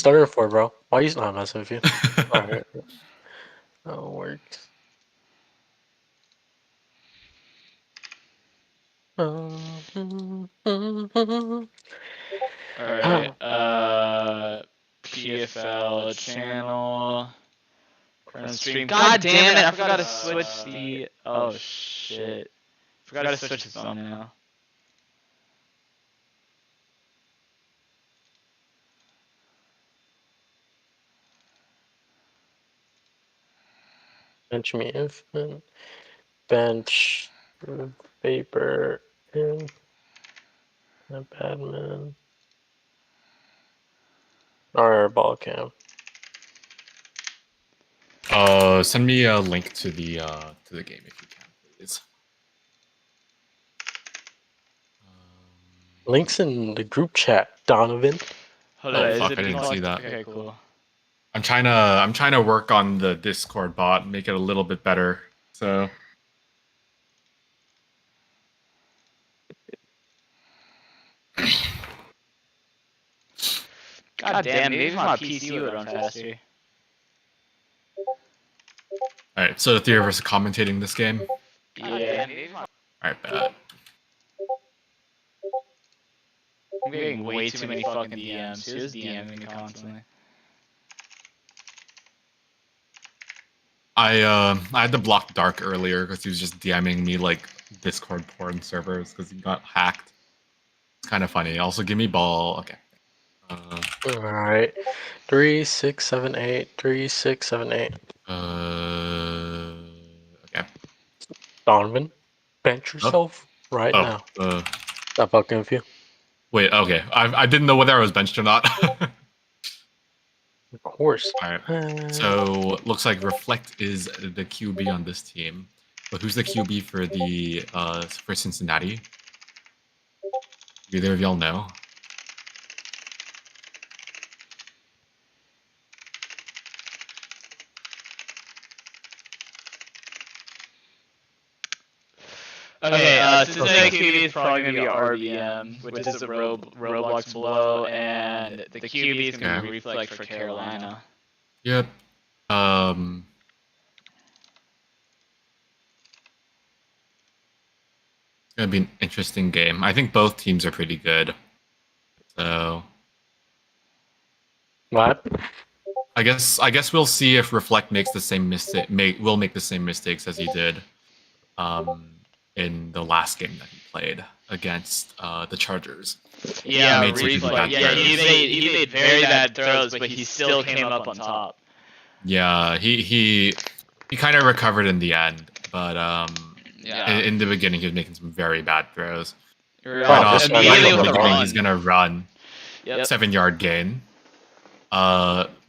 stuttering for, bro? Why you not messing with you? Alright. Oh, worked. Alright, Pfl channel. Current stream. God damn it, I forgot to switch the... Oh shit. Forgot to switch the thumbnail. Bench me infant. Bench. Paper. And. Badman. Or ball cam. Send me a link to the game if you can, please. Links in the group chat, Donovan. Hold Oh, on, fuck, is I it didn't see that. Okay, cool. I'm trying to work on the Discord bot, make it a little bit better. So God damn, maybe my PC would run faster. alright, so the three of us are commentating this game. Yeah. Alright, bet. I'm getting way too many fucking DMs. Who's DMing me constantly? I had to block Dark earlier because he was just DMing me like Discord porn servers because he got hacked. It's kind of funny. Also, give me ball. Okay. Alright. 3, 6, 7, 8. 3, 6, 7, 8. Okay. Donovan, bench yourself right now. Stop fucking with you. Wait, okay. I didn't know whether I was benched or not. Of course. Alright. So looks like Reflect is the QB on this team. But who's the QB for the for Cincinnati? Do either of y'all know? Okay, Cincinnati QB is probably going to be RBM, which is the Roblox below, and the QB is going to be Reflect for Carolina. Yep. It's gonna be an interesting game. I think both teams are pretty good. So What? I guess we'll see if Reflect makes the same will make the same mistakes as he did in the last game that he played against the Chargers. Yeah, he made very bad throws, but he still came up on top. Yeah, he kind of recovered in the end, but in the beginning he was making some very bad throws. He's gonna run. Yep. 7-yard gain.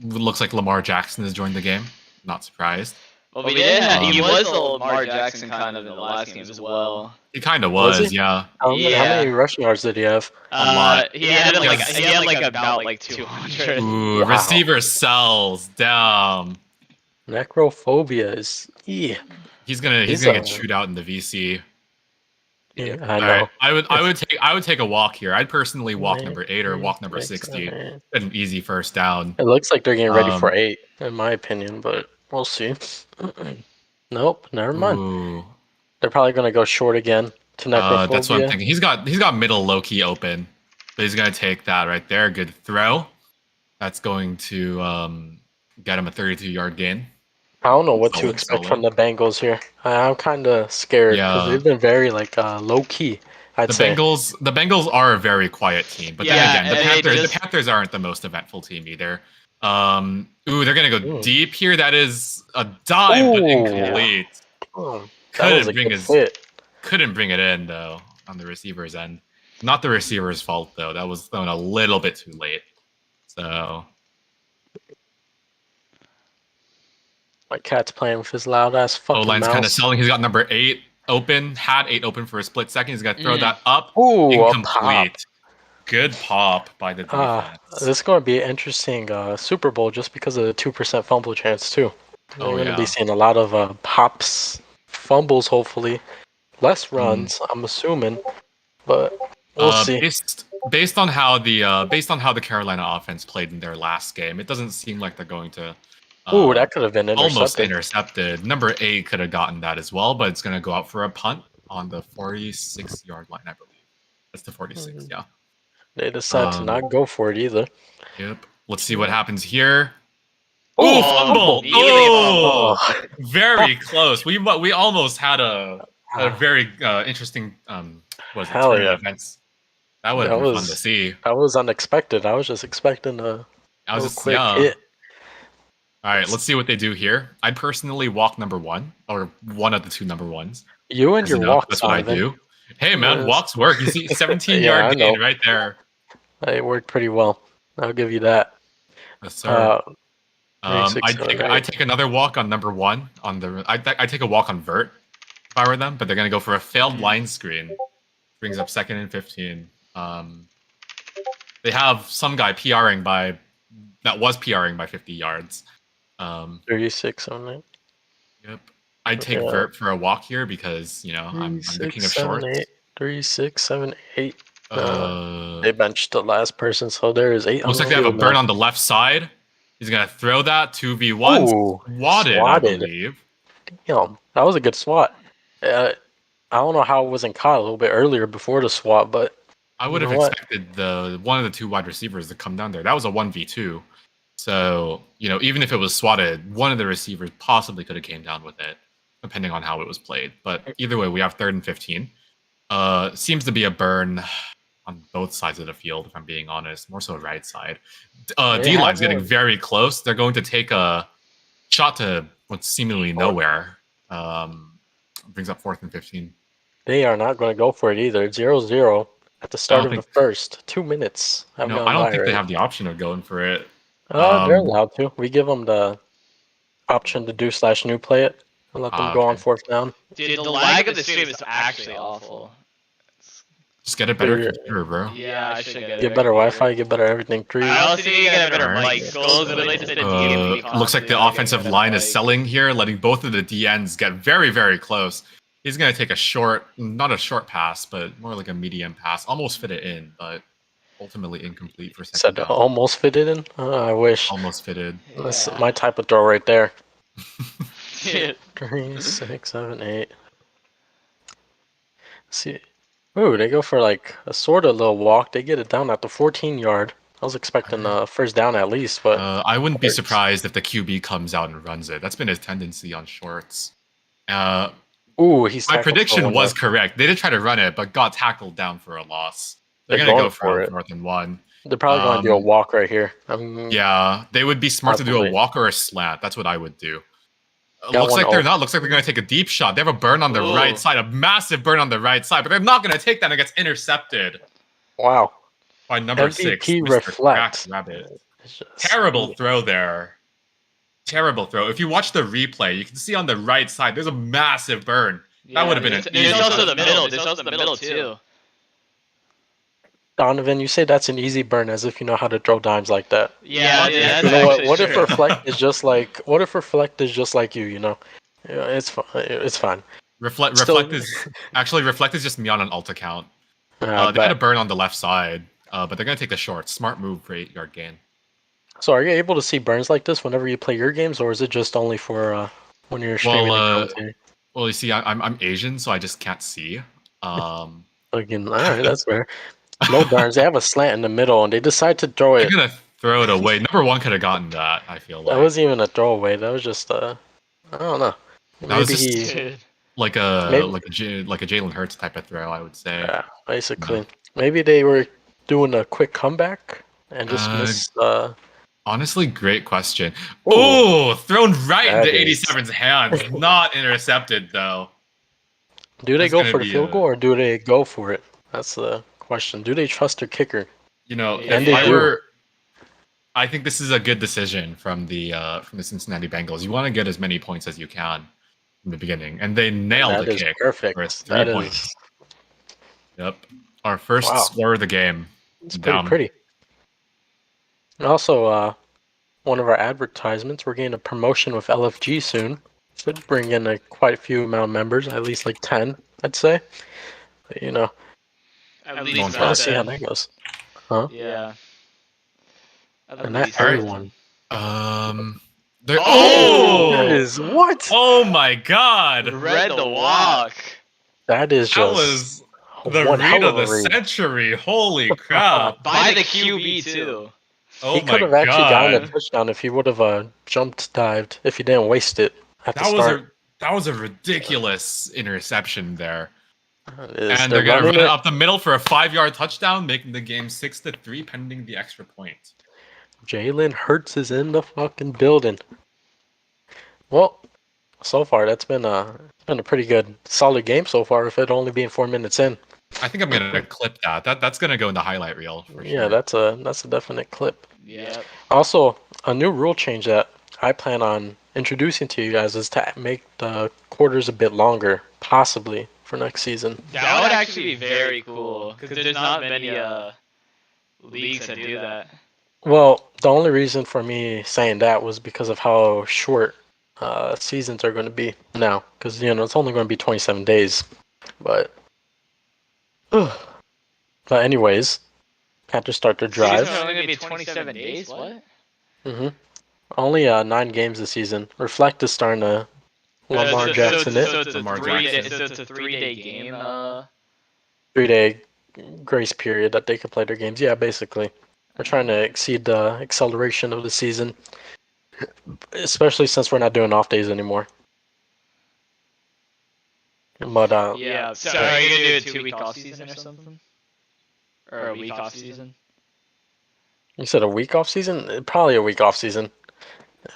Looks like Lamar Jackson has joined the game. Not surprised. Well, he was the Lamar Jackson kind of in the last game as well. He kind of was, yeah. How many rushing yards did he have? A lot. He had about 200. Ooh, wow. Receiver sells down. Necrophobia is He's gonna get chewed out in the VC. Yeah, I know. Right. I would take a walk here. I'd personally walk number 8 or walk number 60. An easy first down. It looks like they're getting ready for 8, in my opinion, but we'll see. Nope, never mind. Ooh. They're probably gonna go short again to Necrophobia. That's what I'm thinking. He's got middle low key open, but he's gonna take that right there. Good throw. That's going to get him a 32-yard gain. I don't know what to expect from the Bengals here. I'm kind of scared because they've been very low key. The Bengals are a very quiet team, but then again, the Panthers aren't the most eventful team either. They're gonna go deep here. That is a dive, but incomplete. Couldn't bring it in though on the receiver's end. Not the receiver's fault though. That was thrown a little bit too late. So. My cat's playing with his loud ass fucking O-line's mouse. kind of selling. He's got number 8 open. Had 8 open for a split second. He's gonna throw that up. Ooh, incomplete. Good pop by the defense. This is going to be an interesting Super Bowl just because of the 2% fumble chance too. We're going to be seeing a lot of pops, fumbles, hopefully. Less runs, I'm assuming, but we'll see. based on how the Carolina offense played in their last game, it doesn't seem like they're going to. Ooh, that could have been intercepted. Almost intercepted. Number 8 could have gotten that as well, but it's going to go out for a punt on the 46-yard line, I believe. That's the 46, yeah. They decide to not go for it either. Yep. Let's see what happens here. Oh, fumble! Oh, very close. We almost had a very interesting turn events. That would have been fun to see. That was unexpected. I was just expecting a quick hit. All right, let's see what they do here. I'd personally walk number 1 or one of the 2 number 1s. You and your walks. That's what I do. Hey man, walks work. You see, 17-yard gain right there. It worked pretty well. I'll give you that. Yes, sir. I take another walk on number 1 on the. I take a walk on vert if I were them, but they're gonna go for a failed line screen. Brings up 2nd and 15. They have some guy PRing by 50 yards. 36 on it. Yep. I'd take vert for a walk here because I'm the king of shorts. 3, 6, 7, 8. They benched the last person, so there is 8. Looks like they have a burn on the left side. He's gonna throw that 2v1. Swatted, I believe. Damn, that was a good swat. I don't know how it wasn't caught a little bit earlier before the swat, but I would have expected one of the 2 wide receivers to come down there. That was a 1v2. So, even if it was swatted, one of the receivers possibly could have came down with it, depending on how it was played. But either way, we have 3rd and 15. Seems to be a burn on both sides of the field, if I'm being honest. More so right side. D-line's getting very close. They're going to take a shot to what's seemingly nowhere. Brings up 4th and 15. They are not going to go for it either. 0-0 at the start of the first 2 minutes. I don't think they have the option of going for it. They're allowed to. We give them the option to do /new play it and let them go on 4th down. Dude, the lag of the stream is actually awful. Just get a better computer, bro. Yeah, I should get better Wi-Fi, get better everything. I also need to get a better mic. Looks like the offensive line is selling here, letting both of the DNs get very, very close. He's going to take a short, not a short pass, but more like a medium pass. Almost fit it in, but ultimately incomplete for second down. Almost fitted in? I wish. Almost fitted. That's my type of throw right there. 3, 6, 7, 8. See. Ooh, they go for like a sort of little walk. They get it down at the 14-yard. I was expecting a first down at least, but I wouldn't be surprised if the QB comes out and runs it. That's been his tendency on shorts. My prediction was correct. They did try to run it, but got tackled down for a loss. They're going to go for it. 4th and 1. They're probably going to do a walk right here. Yeah, they would be smart to do a walk or a slant. That's what I would do. Looks like they're not. Looks like they're going to take a deep shot. They have a burn on the right side, a massive burn on the right side, but they're not going to take that and it gets intercepted. Wow. By number 6, Mr. Reflect. Rabbit. Terrible throw there. Terrible throw. If you watch the replay, you can see on the right side, there's a massive burn. That would have been an easy. There's also the middle. There's also the middle, too. Donovan, you say that's an easy burn as if you know how to throw dimes like that. Yeah, you know what? What if Reflect is just like? What if Reflect is just like you? Yeah, it's fine. It's fine. Reflect is just me on an alt account. They had a burn on the left side, but they're gonna take the short. Smart move for 8-yard gain. So, are you able to see burns like this whenever you play your games, or is it just only for when you're streaming? Well, you see, I'm Asian, so I just can't see. Again, all right, that's fair. No burns. They have a slant in the middle, and they decide to throw it. They're gonna throw it away. Number 1 could have gotten that. I feel like that wasn't even a throwaway. That was just I don't know. That was just like a Jalen Hurts type of throw, I would say. Yeah, basically. Maybe they were doing a quick comeback and just missed. Honestly, great question. Oh, thrown right into 87's hands. Not intercepted though. Do they go for the field goal or do they go for it? That's the question. Do they trust their kicker? I think this is a good decision from the Cincinnati Bengals. You want to get as many points as you can from the beginning, and they nailed the kick. Perfect. For 3 points. Yep, our first score of the game. It's pretty. And also, one of our advertisements. We're getting a promotion with LFG soon. Should bring in quite a few amount of members, at least like 10, I'd say. But, at least let's see how that goes. Huh? Yeah. At And that least everyone. There. Oh! That is what? Oh my God! Read the walk. That is That just was the one read hell of of a the read. century. Holy crap! By the QB too. Oh He could my have actually gotten a God! touchdown if he would have jumped dived, if he didn't waste it at the start. That was a ridiculous interception there. And They're they're gonna running run it it. up the middle for a 5-yard touchdown, making the game 6-3, pending the extra point. Jalen Hurts is in the fucking building. Well, so far that's been a pretty good, solid game so far. If it only being 4 minutes in. I think I'm gonna clip that. That's gonna go in the highlight reel for Yeah, sure. that's a definite clip. Yep. Also, a new rule change that I plan on introducing to you guys is to make the quarters a bit longer, possibly for next season. That would actually be very cool because there's not many leagues that do that. Well, the only reason for me saying that was because of how short seasons are going to be now, because it's only going to be 27 days. But, but anyways, had to start their drive. Season's only gonna be 27 days. What? Only 9 games this season. Reflect is starting to Lamar Jackson it. So it's a Lamar 3-day. Jackson. So it's a 3-day game. 3-day grace period that they can play their games. Yeah, basically. We're trying to exceed the acceleration of the season, especially since we're not doing off days anymore. But Yeah. So are you gonna do a 2-week off season or something? Or a week off season? You said a week off season? Probably a week off season,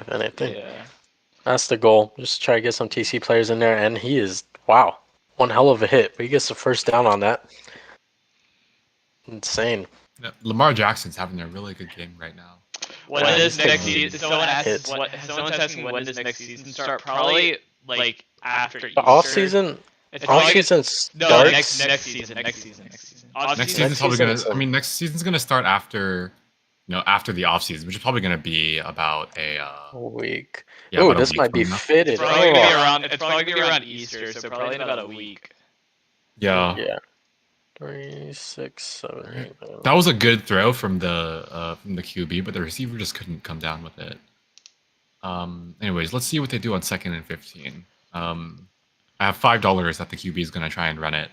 if anything. Yeah. That's the goal. Just try to get some TC players in there, and he is, wow, one hell of a hit. But he gets the first down on that. Insane. Yeah, Lamar Jackson's having a really good game right now. When Wow, does he's next taking season? Someone's asking when does next season start? Probably like after Easter. The off season, It's off probably season no starts. next season. Next season's probably gonna. season is I mean, next season's gonna start after, after the off season, which is probably gonna be about a week. yeah. Ooh, about a this week might be from now. fitted. It's probably gonna be Oh, around. It's probably gonna be around Easter, so probably in about a week. Yeah. yeah. 3, 6, 7, 8, 9. That was a good throw from the QB, but the receiver just couldn't come down with it. Anyways, let's see what they do on 2nd and 15. I have $5 that the QB is gonna try and run it.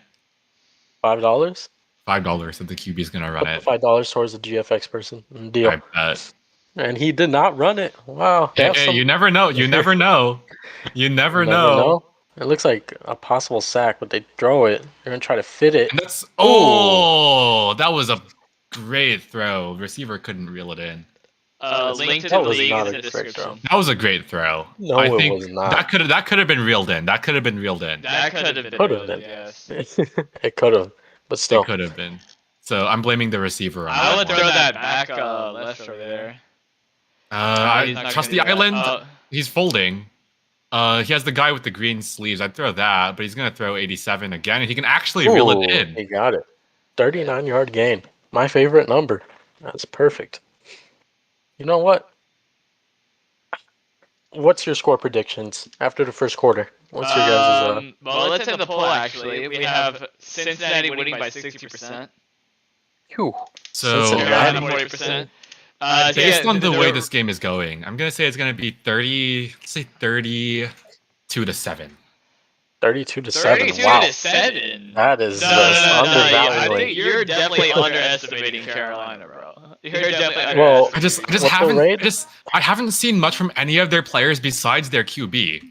$5. $5 that the QB is gonna run Put it. the $5 towards the GFX person. Deal. I bet. And he did not run it. Wow. They have Hey, some- you never know. You never know. You never you know. It looks like a possible sack, but they throw it. They're gonna try to fit it. And that's that was a great throw. Receiver couldn't reel it in. Link to That the was league not in a the great description. That was a great throw. No, I it think was not. that could have been reeled in. That could have been reeled in. That could have been. Could've been. Yes. It could have, but still. It could have been. So I'm blaming the receiver on I that would one. throw that back left over there. I not trust gonna the do that. island. He's folding. He has the guy with the green sleeves. I'd throw that, but he's gonna throw 87 again, and he can actually reel it in. He got it. 39-yard gain. My favorite number. That's perfect. You know what? What's your score predictions after the first quarter? What's your guys' Well, let's end the poll actually. We have Cincinnati winning by 60%. Phew. So Cincinnati. 40%. based on the way this game is going, I'm gonna say it's gonna be 32 to 7. 32 to 7. 32 Wow. to 7. That is No, just I undervaluing. think you're definitely underestimating Carolina, bro. You're definitely Well, underestimating. I just What's the haven't rate? I haven't seen much from any of their players besides their QB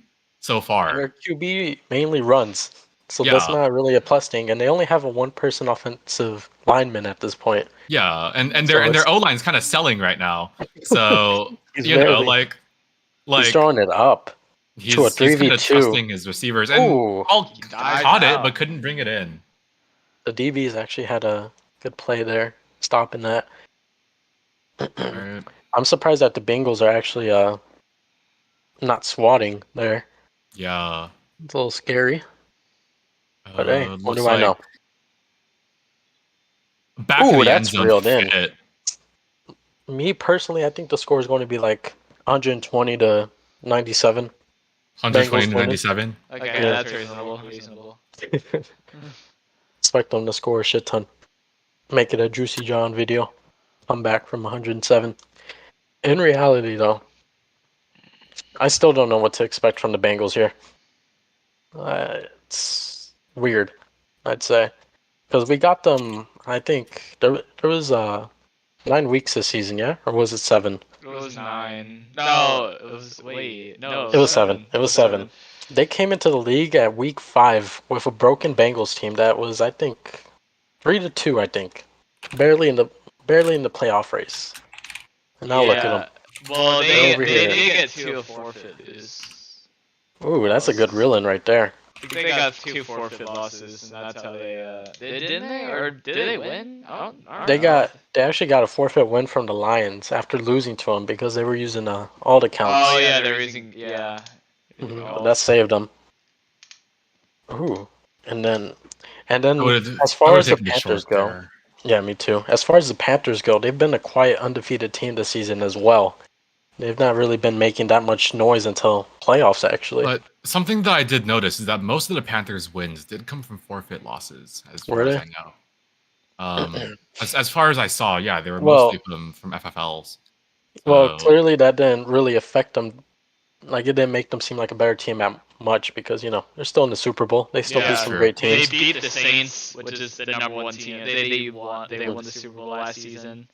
so far. Their QB mainly runs. So that's Yeah. not really a plus thing. And they only have a one-person offensive lineman at this point. Yeah, and So their it's- O line's kind of selling right now. So He's you know, barely- like He's throwing it up. he's to a kind of 3v2. trusting his receivers, and Ooh. all Dive caught it out. but couldn't bring it in. The DBs actually had a good play there, stopping that. Alright. I'm surprised that the Bengals are actually not swatting there. Yeah. It's a little scary. But hey, what looks do I know? Back Ooh, of the that's end zone reeled in. fit. Me personally, I think the score is going to be like 120 to 97. 120 Bengals to 97. Okay, Yeah. that's reasonable. Expect them to score a shit ton. Make it a Juicy John video. come back from 107. In reality, though, I still don't know what to expect from the Bengals here. It's weird, I'd say, because we got them. I think there was 9 weeks this season, yeah, or was it 7? It was 9. No, it was. Wait, no, It was 7. It was 7. They came into the league at week 5 with a broken Bengals team that was, I think, 3-2. I think, barely in the playoff race. And now look at them. Well, they over here. did get 2 forfeits. Ooh, that's a good reel-in right there. I think they got 2 forfeit losses, and that's how they. Didn't they? Or did they win? I don't know. They actually got a forfeit win from the Lions after losing to them because they were using all the counts. Oh yeah, they were using But that saved them. Ooh, and then as far as the Panthers go, yeah, me too. As far as the Panthers go, they've been a quiet, undefeated team this season as well. They've not really been making that much noise until playoffs, actually. But something that I did notice is that most of the Panthers' wins did come from forfeit losses, as far as I know. As far as I saw, yeah, they were mostly from FFLs. Well, clearly that didn't really affect them. Like, it didn't make them seem like a better team that much because, they're still in the Super Bowl. They still beat some great teams. They beat the Saints, which is the #1 team. They won the Super Bowl last season.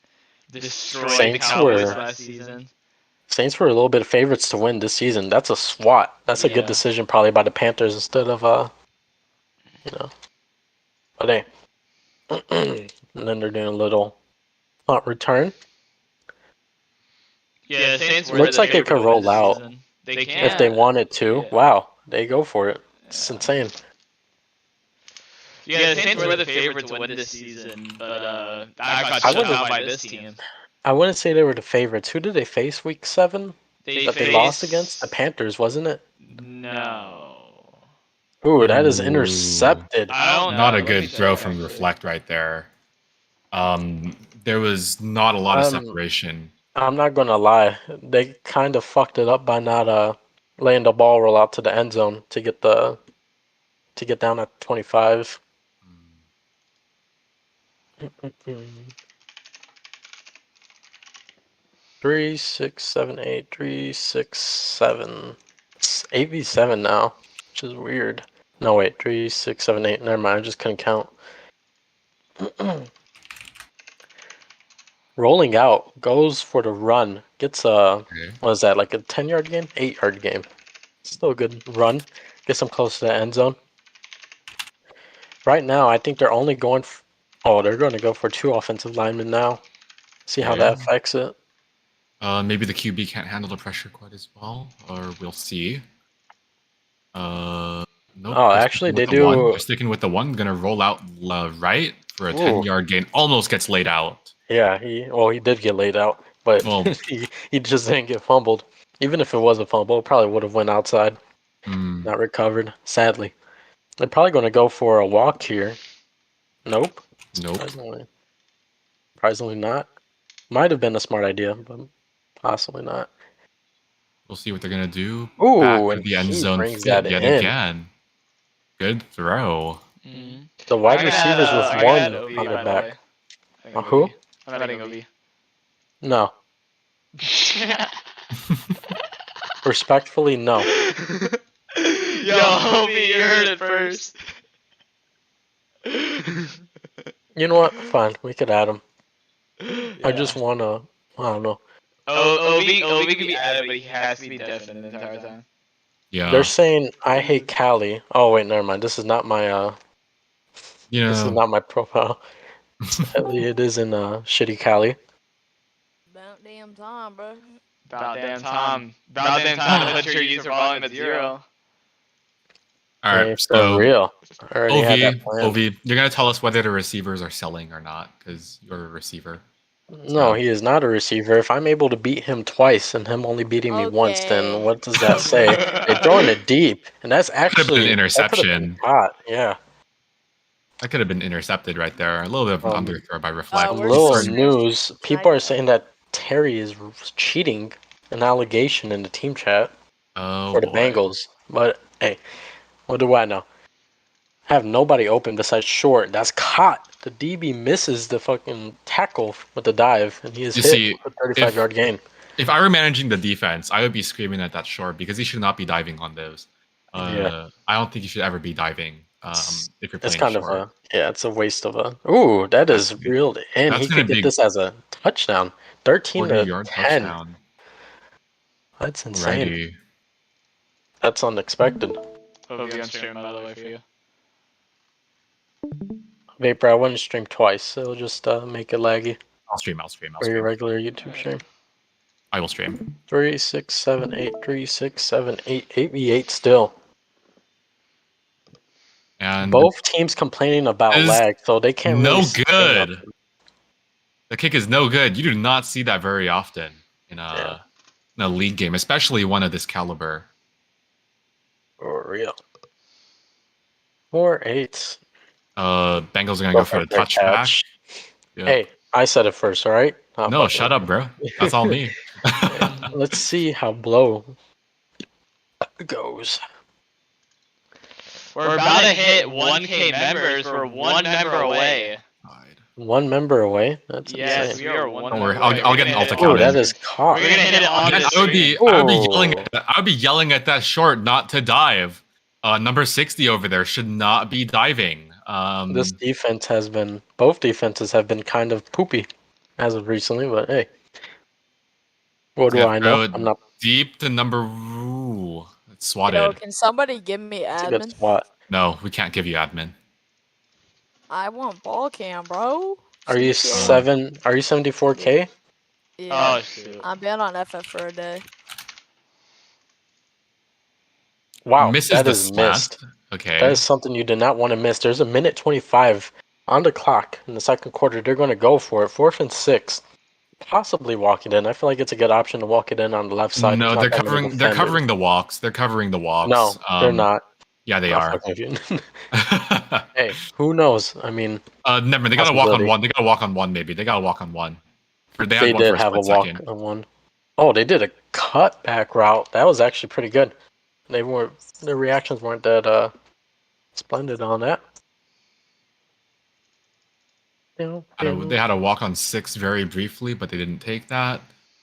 Destroyed the Cowboys last season. Saints were a little bit of favorites to win this season. That's a swat. That's a good decision probably by the Panthers instead of But hey, and then they're doing a little punt return. Yeah, Saints looks like it could roll out they can if they wanted to. Yeah. Wow, they go for it. It's insane. Yeah, the Saints were the favorite to win this season, but I got shut out by this team. I wouldn't say they were the favorites. Who did they face week 7? They lost against? The Panthers, wasn't it? No. Ooh, that is intercepted. Not a good throw from Reflect right there. There was not a lot of separation. I'm not gonna lie. They kind of fucked it up by not letting the ball roll out to the end zone to get down at 25. 3, 6, 7, 8. 3, 6, 7. It's 8v7 now, which is weird. No, wait. 3, 6, 7, 8. Never mind. I just couldn't count. Rolling out, goes for the run. Gets what is that, like a 10-yard game? 8-yard game. Still a good run. Gets them close to the end zone. Right now, I think they're only going they're going to go for 2 offensive linemen now. See how that affects it. Maybe the QB can't handle the pressure quite as well, or we'll see. Nope. Actually, they do. They're sticking with the 1. Gonna roll out right for a 10-yard gain. Almost gets laid out. Yeah, he did get laid out, but he just didn't get fumbled. Even if it was a fumble, it probably would have went outside. Not recovered, sadly. They're probably going to go for a walk here. Nope. Surprisingly not. Might have been a smart idea, but possibly not. We'll see what they're going to do. Ooh, back to the end zone yet again. Good throw. The wide receivers with 1 on their back. Who? I'm betting Obi. No. Respectfully, no. Yo, Obi, you heard it first. You know what? Fine, we could add him. I just want to, I don't know. Obi can be added, but he has to be deafened the entire time. Yeah. They're saying I hate Cali. Oh wait, never mind. This is not my this is not my profile. It is in shitty Cali. About damn time, bro. About damn time. About damn time to put your user volume at 0. Alright, so real. Ov, you're gonna tell us whether the receivers are selling or not, because you're a receiver. No, he is not a receiver. If I'm able to beat him twice and him only beating me once, then what does that say? They're throwing it deep, and that's actually an interception. Hot, yeah. That could have been intercepted right there. A little bit of an underthrow by Reflect. Little news. People are saying that Terry is cheating, an allegation in the team chat for the Bengals. But hey, what do I know? I have nobody open besides Short. That's caught. the DB misses the fucking tackle with the dive, and he is You hit see, with a 35-yard gain. If I were managing the defense, I would be screaming at that short because he should not be diving on those. Yeah. I don't think you should ever be diving if you're It's playing kind of short. it's a waste of a. Ooh, that is real, and that's he gonna could get be this as a touchdown, 13 to 40-yard 10. touchdown. That's insane. Alrighty. That's unexpected. Hope you on stream, by the way, for you. Vapor, I wouldn't stream twice, so it'll just make it laggy I'll stream. for your regular YouTube stream. I will stream. 3, 6, 7, 8, 3, 6, 7, 8, 8v8 still. And Both teams complaining about lag, so they can't no really good. The kick is no good. You do not see that very often in a league game, especially one of this caliber. For real. 4-8. Bengals are gonna go for the touchback. Yep. Hey, I said it first, all right? No, shut up, bro. That's all me. Let's see how blow goes. We're about to hit 1K members. We're one member away. 1 member away? That's Yes, insane. we are one. Don't worry, member away. I'll get an alt Oh, account. that is caught. We're gonna hit it on the I would be stream. I would be yelling at that short not to dive. Number 60 over there should not be diving. This defense has been, both defenses have been kind of poopy as of recently, but hey. What do I know? I'm not deep to number. Ooh, it's swatted. Yo, can somebody give me it's a good admin? spot. No, we can't give you admin. I want ball cam, bro. Are you CCA. Are you 74K? Yeah. Oh shoot. I've been on FF for a day. Wow, Misses that the is slat. missed. Okay. That is something you did not want to miss. There's a minute 25 on the clock in the second quarter. They're going to go for it. 4th and 6. Possibly walk it in. I feel like it's a good option to walk it in on the left side. No, He's not they're that many covering. They're defenders. covering the walks. They're covering the walks. No, they're not. Yeah, they Oh, are. fuck you. Hey, who knows? I mean, Never mind. They gotta walk on possibility. one. They gotta walk on one. Maybe they gotta walk on one. Or they had one did for have a split walk second. on one. Oh, they did a cutback route. That was actually pretty good. They weren't. Their reactions weren't that splendid on that. They had a walk on 6 very briefly, but they didn't take that.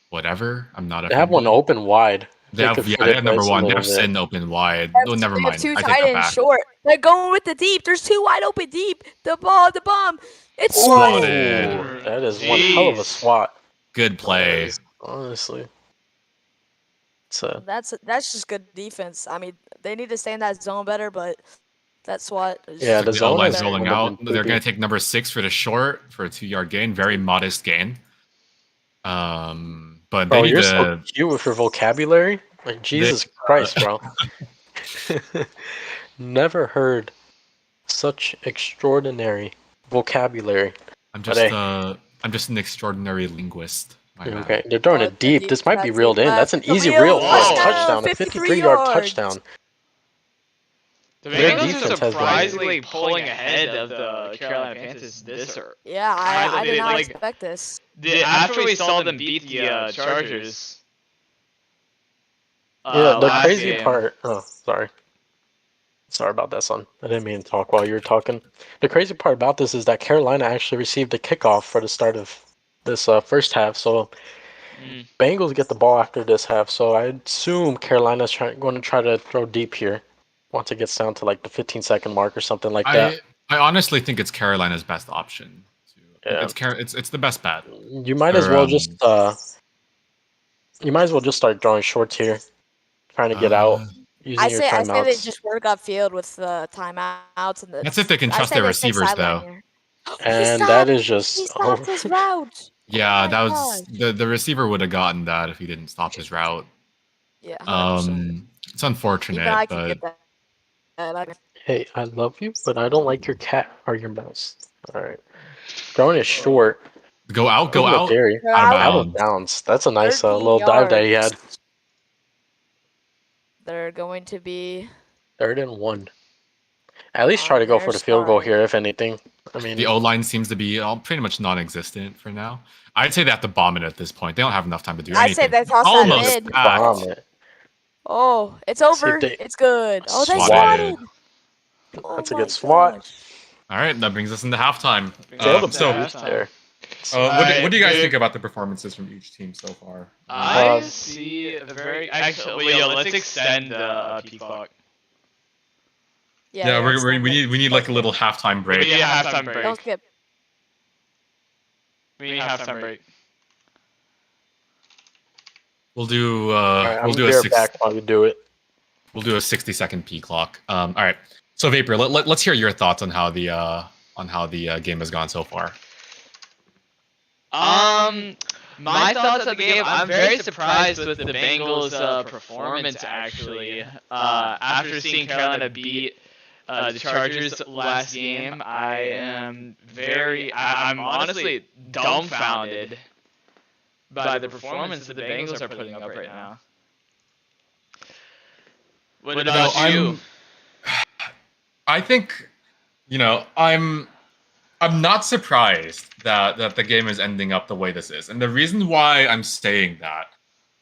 Whatever. I'm not. They have one open wide. They have number 1. They have Sin open wide. Oh, never They mind. have two I tight take that ends back. short. They're going with the deep. There's 2 wide open deep. The bomb. It's Swatted. Ooh, that is one hell of a swat. Good play. Honestly, it's That's just good defense. I mean, they need to stay in that zone better, but that's what. Yeah, the zone line's is rolling one of out. them They're poopy. going to take number 6 for the short for a 2-yard gain. Very modest gain. But Bro, they need you're to. so cute with your vocabulary. Like Jesus Christ, bro. Never heard such extraordinary vocabulary. I'm but just an extraordinary linguist. My bad. Okay, they're throwing it deep. This might be reeled in. That's an easy reel for a touchdown, a 53-yard touchdown. The Their Bengals defense are has been- surprisingly pulling ahead of the Carolina Panthers this early. Yeah, I did not like- expect this. After we saw them beat the Chargers. Yeah, the last crazy game. part. Oh, sorry. Sorry about that, son. I didn't mean to talk while you were talking. The crazy part about this is that Carolina actually received a kickoff for the start of this first half. So Bengals get the ball after this half. So I assume Carolina's going to try to throw deep here once it gets down to like the 15-second mark or something like that. I honestly think it's Carolina's best option. Yeah. It's the best bet. You might as well just start throwing shorts here, trying to get out. I Using say your timeouts. they just work upfield with the timeouts and the. That's if they can I trust say their they stay receivers, sideline though. here. And that is He just stopped his route. Yeah, Oh that my was the receiver would have gotten that if he didn't stop his route. Yeah. 100%. It's unfortunate, Even I can but get that. Hey, I love you, but I don't like your cat or your mouse. All right, throwing it short. go out. Dairy. They're Out of Out of bounds. bounds. That's a nice 13 little dive that he had. yards. They're going to be. 3rd and 1. At least try to go for the field goal here, if anything. I mean, The O line seems to be pretty much non-existent for now. I'd say they have to bomb it at this point. They don't have enough time to do I'd anything. say they toss that Almost mid. back. bomb it. Oh, it's See if over. they- It's good. Oh, they Swatted. swatted. Oh That's a my good swat. gosh. All right, that brings us into halftime. Failed him So, there. what do you guys think about the performances from each team so far? I see a very actually. Well, yo, let's extend the peak clock. Yeah, we need like a little halftime break. We need a halftime break. Don't skip. We need a halftime break. We'll do Right, we'll do a back while you do it. We'll do a 60-second P clock. All right. So Vapor, let's hear your thoughts on how the game has gone so far. My thoughts on the game. I'm very surprised with the Bengals' performance. Actually, after seeing Carolina beat the Chargers last game, I'm honestly dumbfounded by the performance that the Bengals are putting up right now. What about you? I think, I'm not surprised that the game is ending up the way this is. And the reason why I'm saying that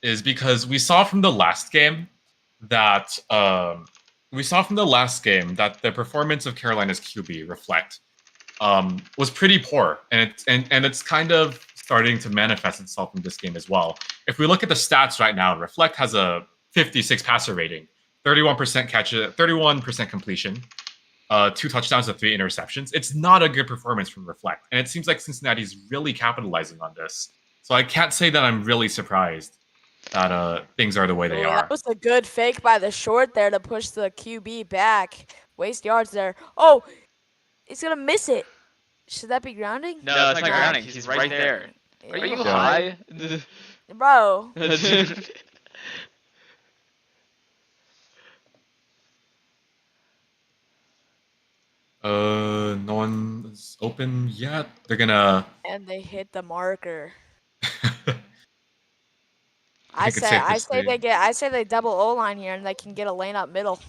is because we saw from the last game that the performance of Carolina's QB Reflect was pretty poor, and it's kind of starting to manifest itself in this game as well. If we look at the stats right now, Reflect has a 56 passer rating, 31% catch, 31% completion, 2 touchdowns to 3 interceptions. It's not a good performance from Reflect, and it seems like Cincinnati's really capitalizing on this. So I can't say that I'm really surprised that things are the way they are. That was a good fake by the short there to push the QB back. Waste yards there. Oh, he's gonna miss it. Should that be grounding? No, it's not grounding. He's right there. Are you high? Bro. No one's open yet. They're gonna. And they hit the marker. I say they double O line here and they can get a lane up middle.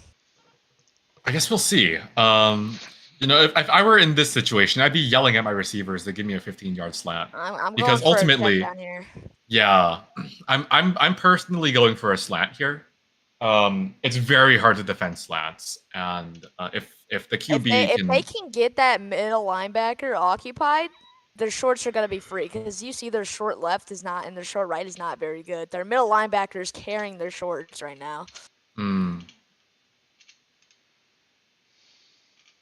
I guess we'll see. If I were in this situation, I'd be yelling at my receivers to give me a 15-yard slant. I'm because going for ultimately, a check down here. Yeah, I'm personally going for a slant here. It's very hard to defend slants, and if the QB if they can get that middle linebacker occupied, their shorts are gonna be free because you see their short left is not and their short right is not very good. Their middle linebacker is carrying their shorts right now.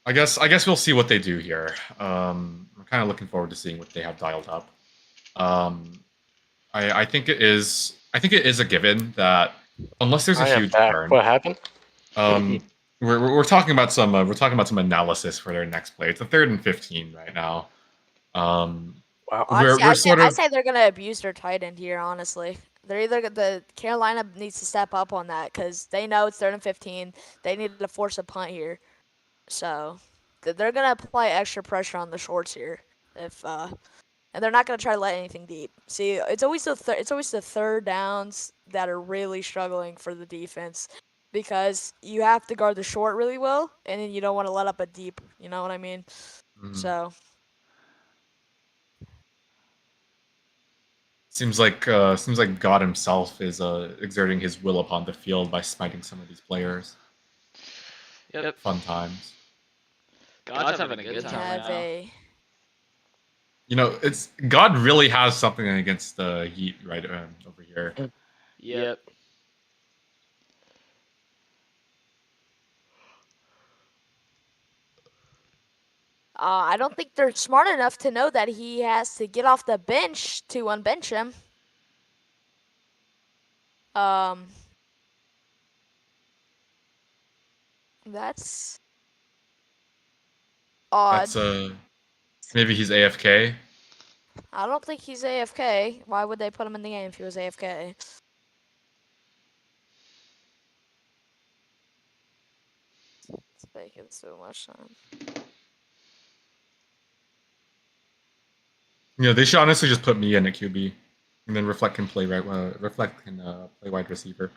I guess we'll see what they do here. I'm kind of looking forward to seeing what they have dialed up. I think it is a given that unless there's a huge turn. What happened? We're talking about some analysis for their next play. It's a 3rd and 15 right now. Wow. Honestly, I say they're gonna abuse their tight end here. Honestly, they're either the Carolina needs to step up on that because they know it's 3rd and 15. They need to force a punt here, so they're gonna apply extra pressure on the shorts here. And they're not gonna try to let anything deep. See, it's always the 3rd downs that are really struggling for the defense because you have to guard the short really well, and then you don't want to let up a deep. You know what I mean? So. Seems like God himself is exerting his will upon the field by smiting some of these players. Yep. Fun times. God's having a good time right now. It's God really has something against the Heat right over here. Yep. I don't think they're smart enough to know that he has to get off the bench to unbench him. That's odd. That's maybe he's AFK. I don't think he's AFK. Why would they put him in the game if he was AFK? It's taking so much time. They should honestly just put me in at QB, and then Reflect can play play wide receiver.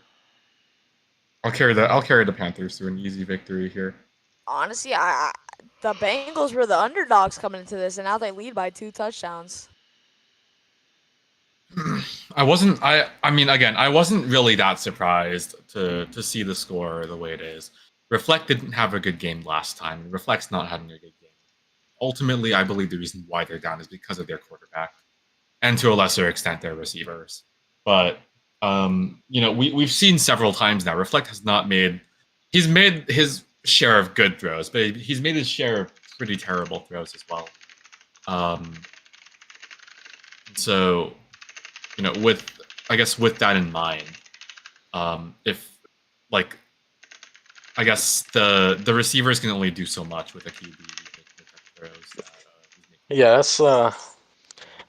I'll carry the Panthers to an easy victory here. Honestly, the Bengals were the underdogs coming into this, and now they lead by 2 touchdowns. I wasn't really that surprised to see the score the way it is. Reflect didn't have a good game last time. Reflect's not having a good game. ultimately, I believe the reason why they're down is because of their quarterback, and to a lesser extent, their receivers. But we've seen several times now. Reflect has not made. He's made his share of good throws, but he's made his share of pretty terrible throws as well. So, with that in mind, if like, I guess the receivers can only do so much with a QB making the type of throws that he's making. Yeah, that's I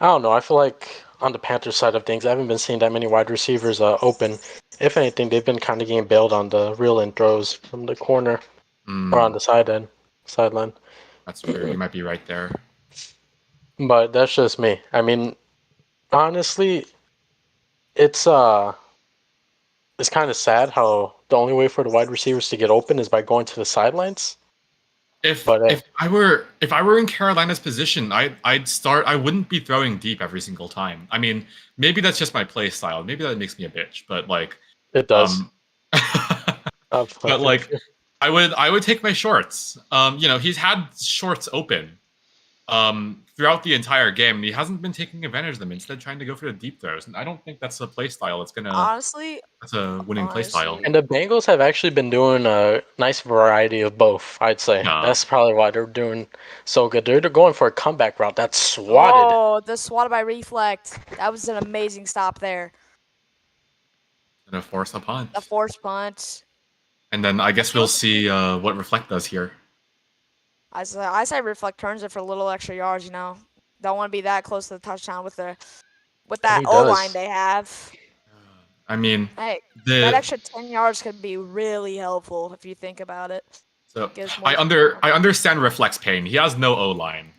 don't know. I feel like on the Panthers side of things, I haven't been seeing that many wide receivers open. If anything, they've been kind of getting bailed on the reel-in throws from the corner or on the sideline. That's true. You might be right there. But that's just me. I mean, honestly, it's kind of sad how the only way for the wide receivers to get open is by going to the sidelines. If I were in Carolina's position, I wouldn't be throwing deep every single time. I mean, maybe that's just my play style. Maybe that makes me a bitch, but like it does. But like I would take my shorts. He's had shorts open throughout the entire game, and he hasn't been taking advantage of them. Instead, trying to go for the deep throws, and I don't think that's a play style. That's a winning play style. And the Bengals have actually been doing a nice variety of both, I'd say. Yeah. That's probably why they're doing so good. They're going for a comeback route. That's swatted. Oh, the swatted by Reflect. That was an amazing stop there. Gonna force a punt. The force punt. And then I guess we'll see what Reflect does here. I say Reflect turns it for a little extra yards, Don't want to be that close to the touchdown with that O-line they have. I mean, hey, that extra 10 yards could be really helpful if you think about it. So I understand Reflect's pain. He has no O-line.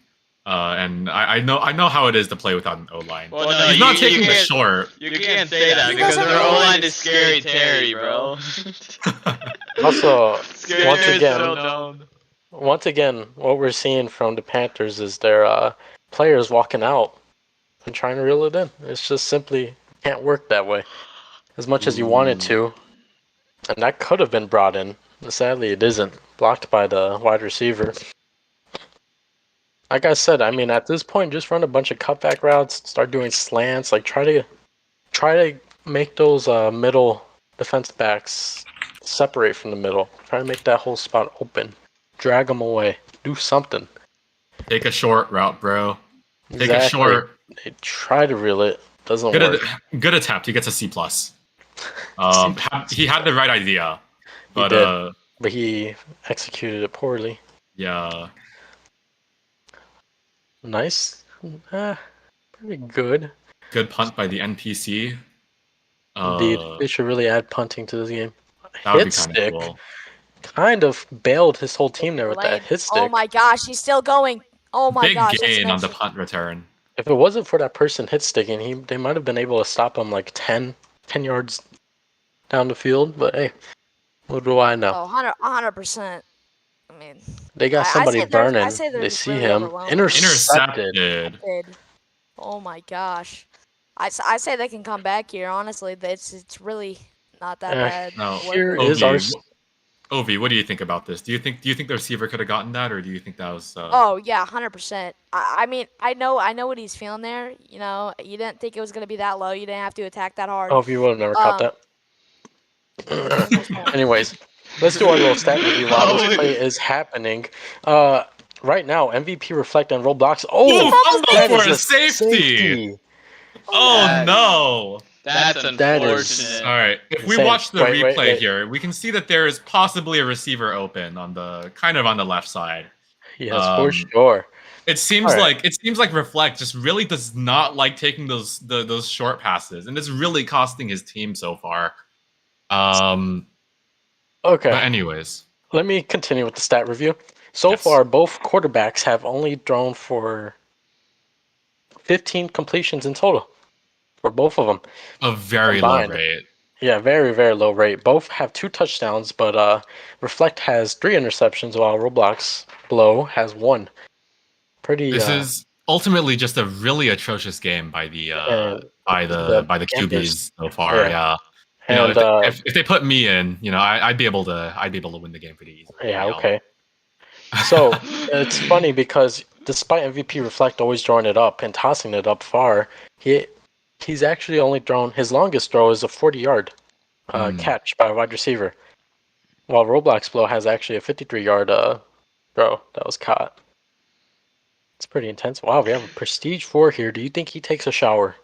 And I know how it is to play without an O-line. Well, no, he's not taking the short. You can't say that because their O-line is Scary Terry, bro. Also, Scary once again, what we're seeing from the Panthers is their players walking out and trying to reel it in. It's just simply can't work that way as much as you want it to. And that could have been brought in. Sadly, it isn't. Blocked by the wide receiver. Like I said, I mean, at this point, just run a bunch of cutback routes, start doing slants, like try to make those middle defense backs separate from the middle. Try to make that whole spot open. Drag them away. Do something. Take a short route, bro. Take a short. They try to reel it. Doesn't work. Good attempt. He gets a C+. He had the right idea, but he executed it poorly. Yeah. Nice. Pretty good. Good punt by the NPC. Indeed. They should really add punting to this game. That would be kind of cool. Kind of bailed his whole team there with that hit stick. Oh my gosh, he's still going. Oh my gosh. Big gain on the punt return. If it wasn't for that person hit sticking, they might have been able to stop him like 10 yards down the field. But hey, what do I know? Oh, 100%. I mean, they got somebody burning. They see him. Intercepted. Oh my gosh. I say they can come back here. Honestly, it's really not that bad. No. Here is our. Ovi, what do you think about this? Do you think the receiver could have gotten that, or do you think that was? Oh yeah, 100%. I mean, I know what he's feeling there. You didn't think it was gonna be that low. You didn't have to attack that hard. Ovi would have never caught that. Anyways, let's do our little stat review while this play is happening. Right now, MVP Reflect on Roblox. Oh, that is a safety. Oh no. That's unfortunate. All right. If we watch the replay here, we can see that there is possibly a receiver open on the left side. Yes, for sure. It seems like Reflect just really does not like taking those short passes, and it's really costing his team so far. Okay. But anyways, let me continue with the stat review. So far, both quarterbacks have only thrown for 15 completions in total. For both of them. A very low rate. Yeah, very, very low rate. Both have 2 touchdowns, but Reflect has 3 interceptions, while Roblox Blow has 1. This is ultimately just a really atrocious game by the QBs so far. Yeah. And if they put me in, I'd be able to win the game pretty easily. Yeah. Okay. So it's funny because despite MVP Reflect always drawing it up and tossing it up far, he's actually only thrown his longest throw is a 40-yard catch by a wide receiver, while Roblox Blow has actually a 53-yard throw that was caught. It's pretty intense. Wow, we have a Prestige 4 here. Do you think he takes a shower?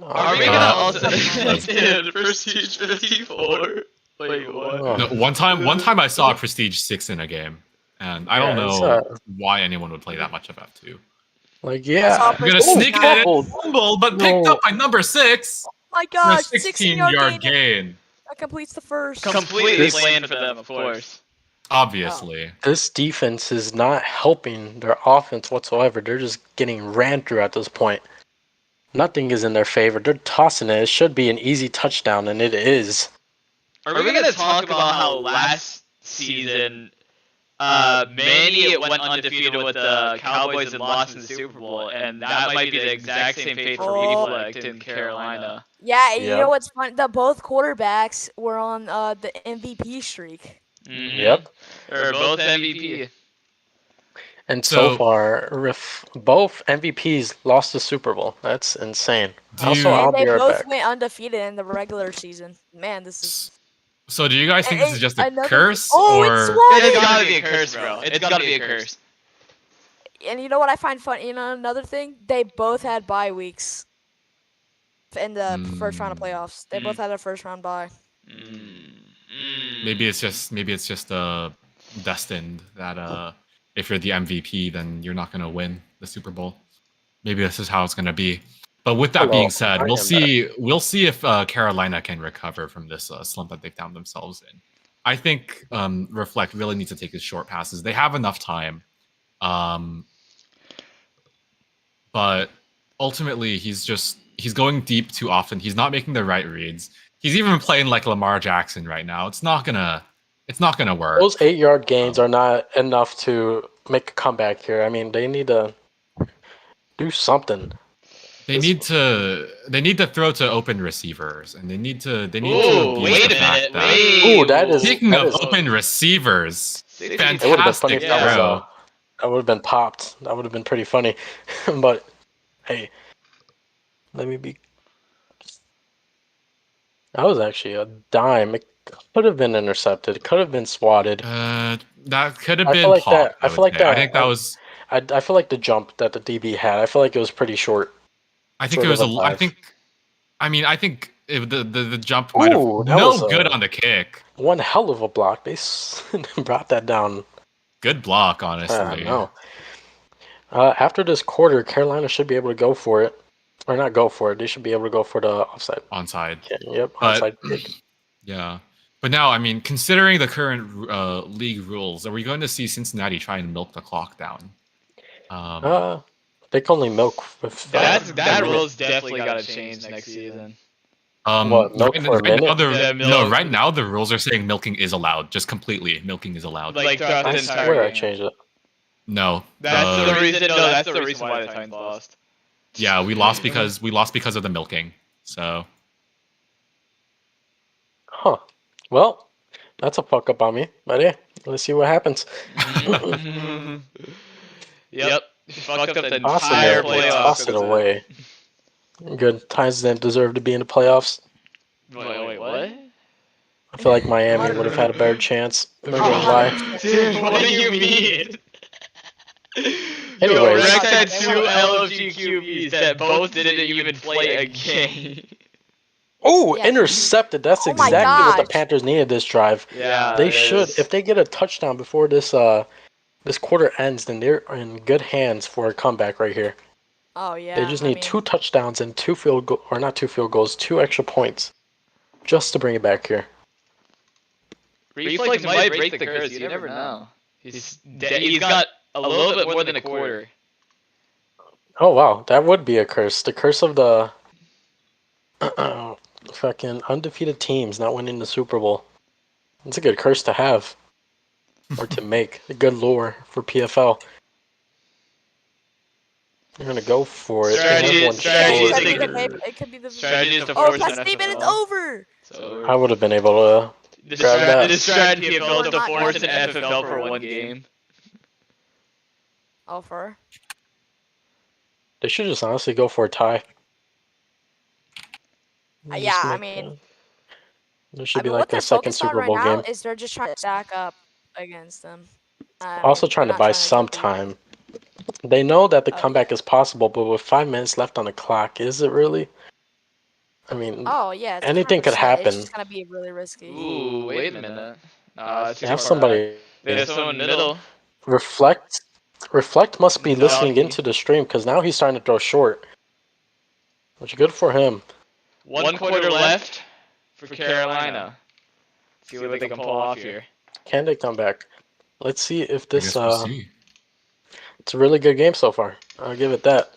Are we Uh, gonna also that's- dude, Prestige 54? Wait, what? Oh. No, one time I saw a Prestige 6 in a game, and I don't Yeah, it's, know why anyone would play that much of F2. Like, saw yeah. I'm gonna Prestige sneak it in fumbled. and fumble, but picked No. up by number 6 my for a gosh, 16-yard 16-yard gain. gain. That completes the first. Completely This- planned for them, of course. Obviously. This defense is not helping their offense whatsoever. They're just getting ran through at this point. Nothing is in their favor. They're tossing it. It should be an easy touchdown, and it is. Are we gonna talk about how last season Manny went undefeated with the Cowboys and lost in the Super Bowl, and that might be the exact same fate for Reflect in Carolina. Yeah, you Yep. know what's fun? Both quarterbacks were on the MVP streak. Mhm. Yep. They're both MVP. And so So- far, both MVPs lost the Super Bowl. That's insane. Do Also, you- I'll And they be right both back. went undefeated in the regular season. Man, this is. So do you guys think this is just a Another- curse, Oh, or it's swatted! It's gotta be a curse, bro. It's gotta be a curse. And you know what I find funny? You know another thing? They both had bye weeks in the first round of playoffs. They both had a first round bye. maybe it's just destined that if you're the MVP, then you're not gonna win the Super Bowl. Maybe this is how it's gonna be. But with that Hello, being said, I we'll am see. We'll see if Carolina can recover from this slump that they found themselves in. I think Reflect really needs to take his short passes. They have enough time, but ultimately he's going deep too often. He's not making the right reads. He's even playing like Lamar Jackson right now. It's not gonna work. Those 8-yard gains are not enough to make a comeback here. I mean, they need to do something. They need to throw to open receivers, and they need to Ooh, abuse wait the a fact minute. that- Wait. Ooh, that is. Speaking that of is- open receivers, It would have been funny fantastic if that was throw. that would have been popped. That would have been pretty funny. But hey, let me be. That was actually a dime. It could have been intercepted. It could have been swatted. That could have I been feel like popped. I feel like I that- think that was. I feel like the jump that the DB had. I feel like it was pretty short. I think it sort was of a. a I dive. think. I mean, I think the jump might have Ooh, that no was a- good on the kick. One hell of a block. They brought that down. Good block, I honestly. don't know. After this quarter, Carolina should be able to go for it, or not go for it. They should be able to go for the offside. Onside. Yep, But- onside kick. Yeah. But now, I mean, considering the current league rules, are we going to see Cincinnati try and milk the clock down? They can only milk with. That rule's definitely gotta change next season. What, milk for a minute? now the, Yeah, no, milk. right now the rules are saying milking is allowed, just completely. Milking is allowed. Like throughout I the entire swear I game. changed it. No. That's the reason. No, that's the reason why the Titans lost. Yeah, we lost because of the milking. So Huh. Well, that's a fuck up on me. But yeah, let's see what happens. Yep. Fucked up the Toss entire it, playoffs. toss it away. Good. Titans didn't deserve to be in the playoffs. Wait, what? I feel like Miami would have had a better chance. I'm not gonna lie. Dude, what do you mean? Anyways. Yo, Rex had two LFG QBs that both didn't even play a game. Oh, Yeah, intercepted. That's Oh my exactly what the gosh. Panthers needed this drive. Yeah, They should. If they get a touchdown before this this quarter ends, then they're in good hands for a comeback right here. Oh yeah. They just I need mean, 2 touchdowns and 2 field goal, or not 2 field goals, 2 extra points, just to bring it back here. Reflex might break the curse. You never know. He's got a little bit more than a quarter. Oh wow, that would be a curse. The curse of the fucking undefeated teams not winning the Super Bowl. It's a good curse to have, or to make. A good lore for PFL. They're gonna go for it. Strategy- Everyone strategy short. is it, the- could be it could be the. Strategy is to Oh, force plus an 3 minutes FFL. over. So I would have been able the grab that. strategy of PFL is to Not force an gonna- FFL for one game. offer. They should just honestly go for a tie. Yeah, I mean, there should be what like a they're second focused on Super right Bowl now game. is they're just trying to stack up against them. I Also mean, trying they're to not buy trying to some compete. time. They know that the Oh, comeback yeah. is possible, but with 5 minutes left on the clock, is it really? I mean, Oh yeah, it's anything could 100%. It's happen. just gonna be really risky. Ooh, wait a minute. It's too Have far somebody back. There's someone in the middle. reflect. Reflect must be listening Doggy. into the stream because now he's starting to throw short, which is good for him. 1 quarter left for Carolina. See what they can pull off here. Can they come back? Let's see if I this. guess we'll see. It's a really good game so far. I'll give it that.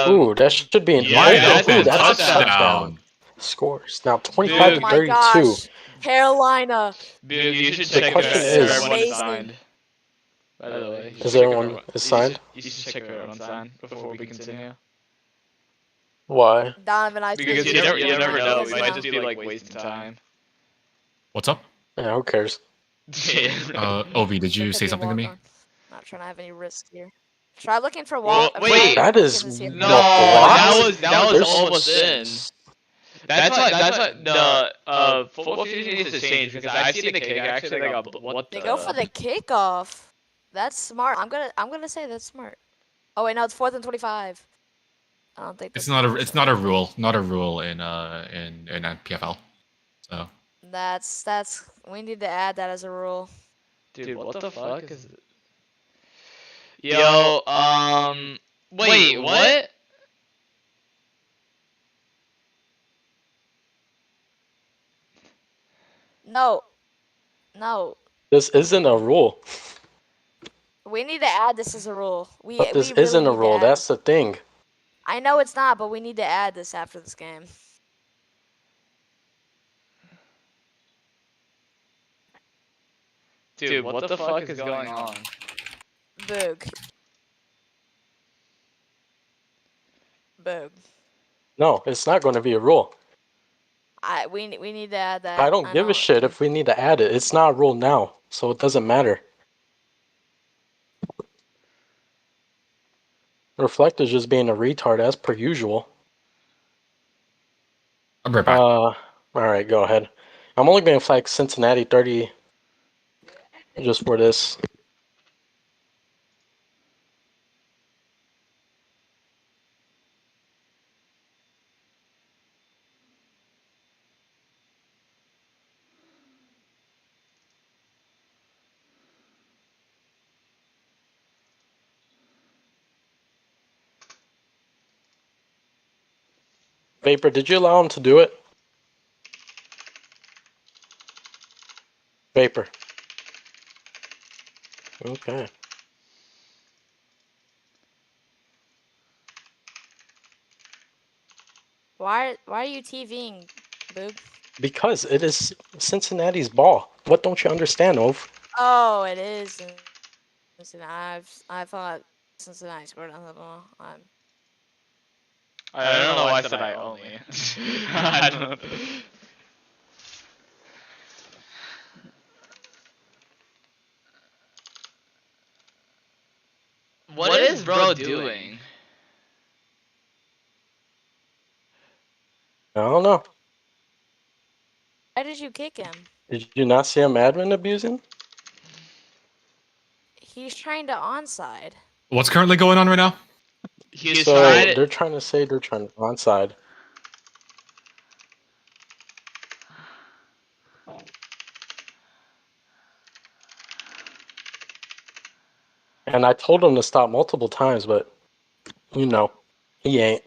Ooh, that should be an yeah, that's a that's touchdown. a touchdown. Scores now 25 Oh to my 32. gosh, Carolina. Dude, you should The check question if is- everyone is Amazing. signed. By the way, Is everyone signed? You should check if everyone's signed before we continue. Why? Donovan, I Because think you it's never know. because, We might just be like wasting time. What's up? Yeah, who cares? Ovi, did you Could say be something to me? walk-on. Not trying to have any risk here. Try looking for Well, wall. wait, that is No, no block. that was There's- almost in. That's what the football fusion needs to change because I've seen the kick actually they got what They go for the kickoff. That's smart. I'm gonna say that's smart. Oh wait, no, it's 4th and 25. I don't think It's that's not a rule in PFL. So That's we need to add that as a rule. Dude, what the fuck is it? Yo, wait, what? No, no, This isn't a rule. we need to add this as a rule. But this we really isn't a need to rule. add- That's the thing. I know it's not, but we need to add this after this game. Dude, what the fuck is going on? Boog. Boog. No, it's not going to be a rule. We need to add that. I don't give know. a shit if we need to add it. It's not a rule now, so it doesn't matter. Reflect is just being a retard as per usual. I'll be right back. All right, go ahead. I'm only going to flag Cincinnati 30 just for this. Vapor, did you allow him to do it? Vapor. Okay. Why are you TVing, Boog? Because it is Cincinnati's ball. What don't you understand, Ov? Oh, it is. I thought Cincinnati scored on the ball. I don't know why I said I only. I don't know. What is bro doing? I don't know. Why did you kick him? Did you not see him admin abusing? He's trying to onside. What's currently going on right now? He's So trying to. they're trying to say they're trying to onside. And I told him to stop multiple times, but you know, he ain't.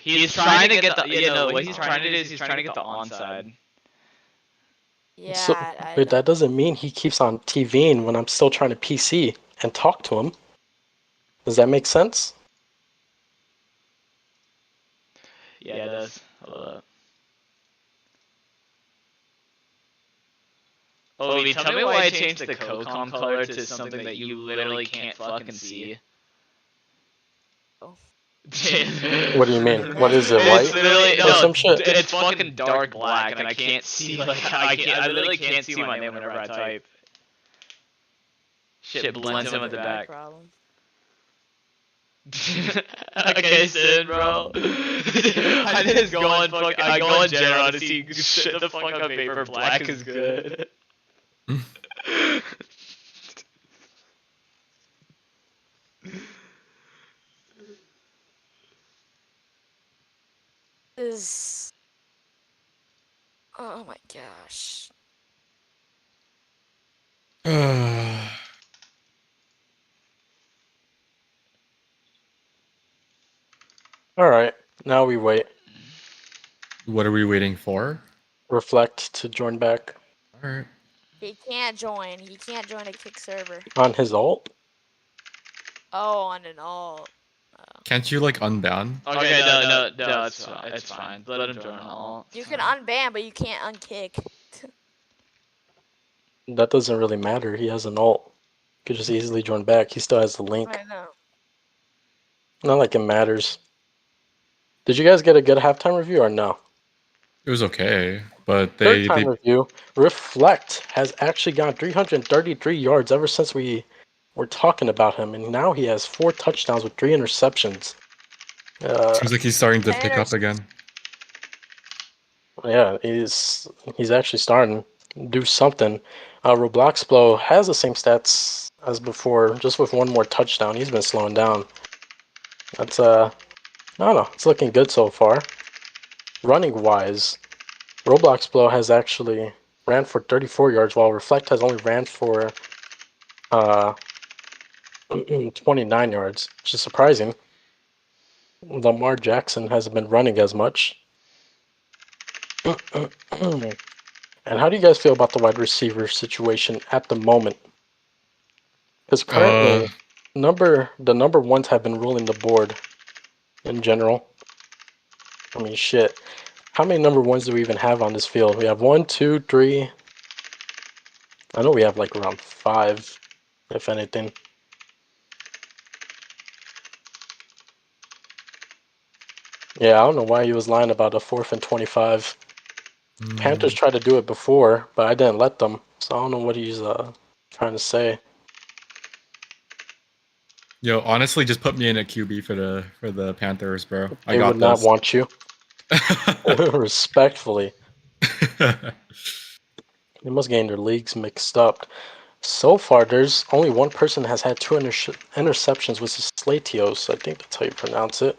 He's trying to get the. What he's trying to do is he's trying to get the onside. Yeah, So, but that doesn't mean he keeps on TVing when I'm still trying to PC and talk to him. Does that make sense? Yeah, it does. Hold up. Ovi, tell me why I changed the COCOM color to something that you literally can't fucking see. What do you mean? What is it, It's white? literally Or some shit? It's fucking dark black, and I can't see. Like I literally can't see my name whenever I type. Shit blends in with the back. Problem. Okay, Sin, bro. I just go and fuck. I go in general to see shit the fuck on paper. Black is good. Is oh my gosh. All right, now we wait. What are we waiting for? Reflect to join back All right. He can't join. He can't join a kick server. on his ult. Oh, on an alt. Can't you like unban? Okay, no, it's fine. Let him join all. You can unban, but you can't unkick. That doesn't really matter. He has an ult. Could just easily join back. He still has the link. I know. Not like it matters. Did you guys get a good halftime review or no? It was okay, but Third they time review. Reflect has actually gone 333 yards ever since we were talking about him, and now he has 4 touchdowns with 3 interceptions. seems like he's starting to pick up Painters- again. Yeah, he's actually starting to do something. Roblox Blow has the same stats as before, just with 1 more touchdown. He's been slowing down. That's I don't know. It's looking good so far. Running wise, Roblox Blow has actually ran for 34 yards, while Reflect has only ran for 29 yards, which is surprising. Lamar Jackson hasn't been running as much. And how do you guys feel about the wide receiver situation at the moment? Because currently, the number ones have been ruling the board in general. I mean, shit. How many number ones do we even have on this field? We have 1, 2, 3. I know we have like around 5, if anything. Yeah, I don't know why he was lying about a 4th and 25. Panthers tried to do it before, but I didn't let them. So I don't know what he's trying to say. Yo, honestly, just put me in at QB for the Panthers, bro. I They got would not this. want you. Respectfully. They must get their leagues mixed up. So far, there's only one person has had 2 interceptions, which is Slatios. I think that's how you pronounce it.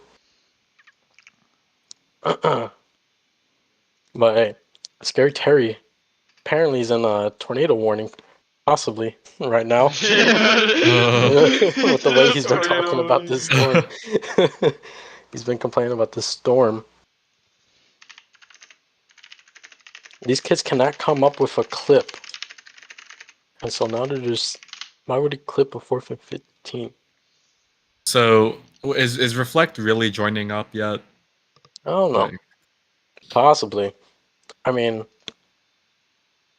But hey, Scary Terry apparently he's in a tornado warning, possibly right now. With the way he's been talking about this storm. He's been complaining about this storm. These kids cannot come up with a clip. And so now they're just, why would he clip a 4th and 15? So is Reflect really joining up yet? I don't know. Like, Possibly. I mean,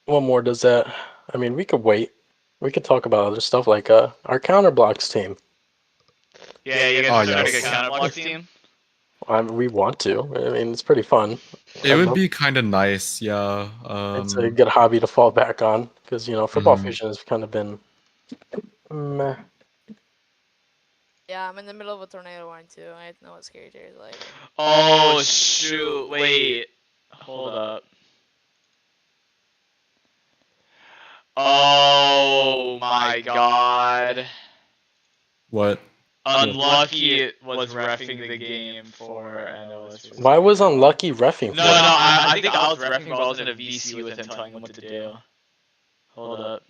what more does that? I mean, we could wait. We could talk about other stuff like our counter blocks team. Yeah, you guys Oh, are starting yes. a counter block team. We want to. I mean, it's pretty fun. it would be kind of nice, yeah. It's a good hobby to fall back on because Football Mhm. Fusion has kind of been meh. Yeah, I'm in the middle of a tornado warning too. I know what Scary Terry's like. Oh shoot! Wait, hold up. Oh my god. What? Unlucky was reffing the game for NOS. Why was Unlucky reffing No, for? I think I was reffing, but I was in a VC with him telling him what to do. Hold up.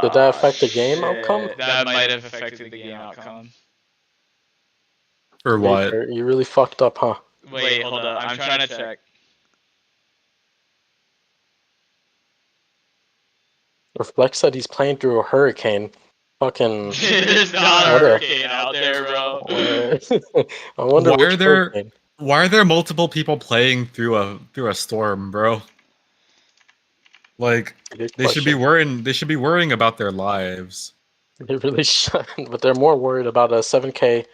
Did that affect the game outcome? That might have affected the game outcome. For what? Baker, you really fucked up, huh? Wait, hold up. I'm trying to check. Reflect said he's playing through a hurricane. Fucking. There's not a What a- hurricane out there, bro. I wonder Why which are there hurricane. why are there multiple people playing through a storm, bro? Like Good they should be question. worrying about their lives. They really should, but they're more worried about a 7K.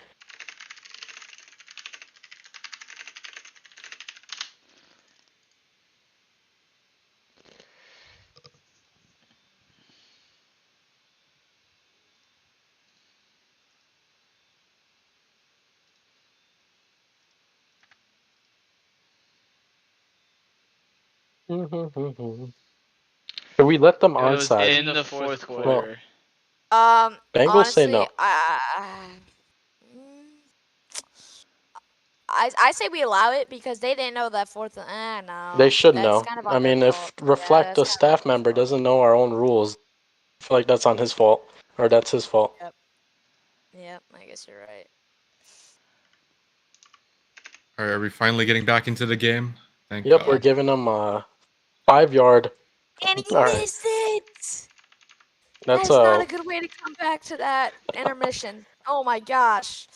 Should we let them It was onside? in the fourth quarter. Bengals say Honestly, no. I say we allow it because they didn't know that fourth. No. They should That's know. kind of I on their mean, if fault. Reflect, That's the kind of on staff their member, fault. doesn't know our own rules, I feel like that's on his fault, or that's his fault. Yep, I guess you're right. All right, are we finally getting back into the game? Thank Yep, God. we're giving them a 5-yard. And he All right, missed it. that's That's not a good way to come back to that intermission. Oh my gosh.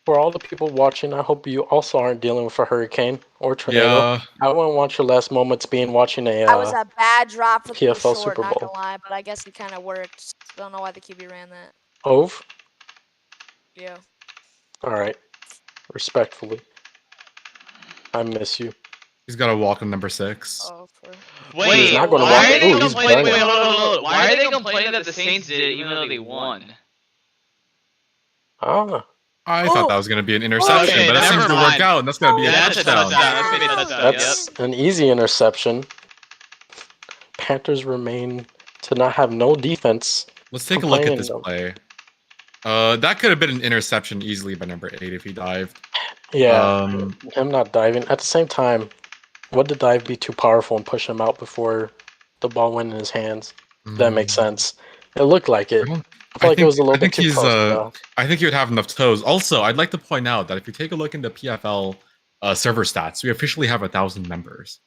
for all the people watching. I hope you also aren't dealing with a hurricane or tornado. Yeah, I wouldn't want your last moments being watching a That was a bad drop for the PFL short, Super not Bowl. gonna lie, but I guess it kind of worked. Don't know why the QB ran that. Ove. Yeah. All right, respectfully, I miss you. he's got to walk on number 6. Oh, for Wait, He's not gonna why walk are it. they Ooh, he's complaining? banging. Wait, hold. Why are they complaining that the Saints did it even though they won? Ah, I thought that was going to be an interception, Okay, but that never seems to work mind. out, and that's going to be a That's a touchdown. touchdown. That's gonna be a touchdown. that's an easy interception. Panthers remain to not have no defense. Let's take a look at this Complaining play. That could have been an interception easily by number 8 if he dived. Yeah, him not diving. At the same time, would the dive be too powerful and push him out before the ball went in his hands? That makes sense. It looked like it. I feel like it was a little bit too close, though. I think he would have enough toes. Also, I'd like to point out that if you take a look into PFL server stats, we officially have 1,000 members.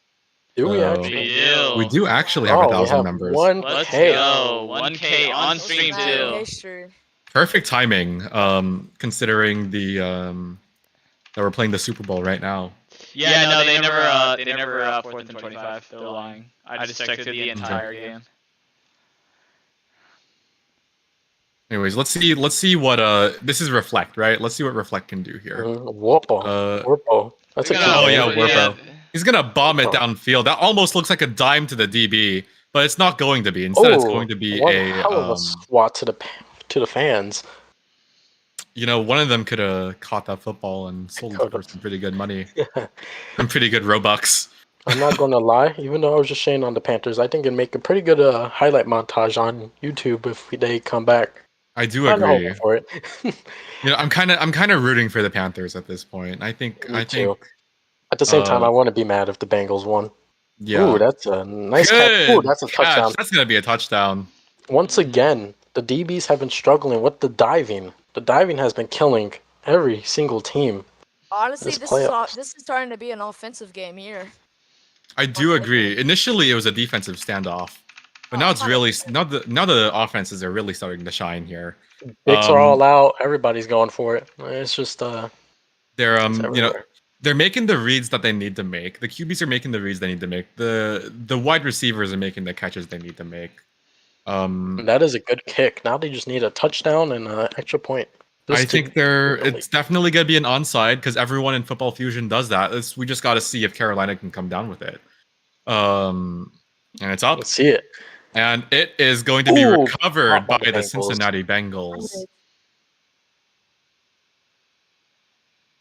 Do we So- actually? We do actually have Oh, 1,000 we have members. 1K. Let's go. 1K on stream too. history. Perfect timing, considering the that we're playing the Super Bowl right now. Yeah, no, they never 4th and 25. They're lying. I just checked through the entire game. Anyways, let's see what this is Reflect, right? Let's see what Reflect can do here. Warpo. That's a Oh yeah, good name. Warpo. He's gonna bomb it downfield. That almost looks like a dime to the DB, but it's not going to be. Instead, it's going to be one a hell of a swat to the fans. You know, one of them could have caught that football and sold it for some pretty good money. Some pretty good Robux. I'm not going to lie. Even though I was just shaying on the Panthers, I think it'd make a pretty good highlight montage on YouTube if they come back. I do I'm agree. hoping for it. You know, I'm kind of rooting for the Panthers at this point. I think. Too. At the same time, I want to be mad if the Bengals won. Yeah. Ooh, that's a nice catch. Ooh, that's a touchdown. That's gonna be a touchdown. Once again, the DBs have been struggling with the diving. The diving has been killing every single team. Honestly, This this is starting to be an offensive game here. I do agree. Initially, it was a defensive standoff, but now it's really now the offenses are really starting to shine here. Bigs are all out. Everybody's going for it. It's just they're it's you know, they're making the reads that they need to make. The QBs are making the reads they need to make. The wide receivers are making the catches they need to make. That is a good kick. Now they just need a touchdown and an extra point. I think it's definitely gonna be an onside because everyone in Football Fusion does that. We just got to see if Carolina can come down with it. And it's up. Let's see it. And it is going to be recovered by the Cincinnati Bengals.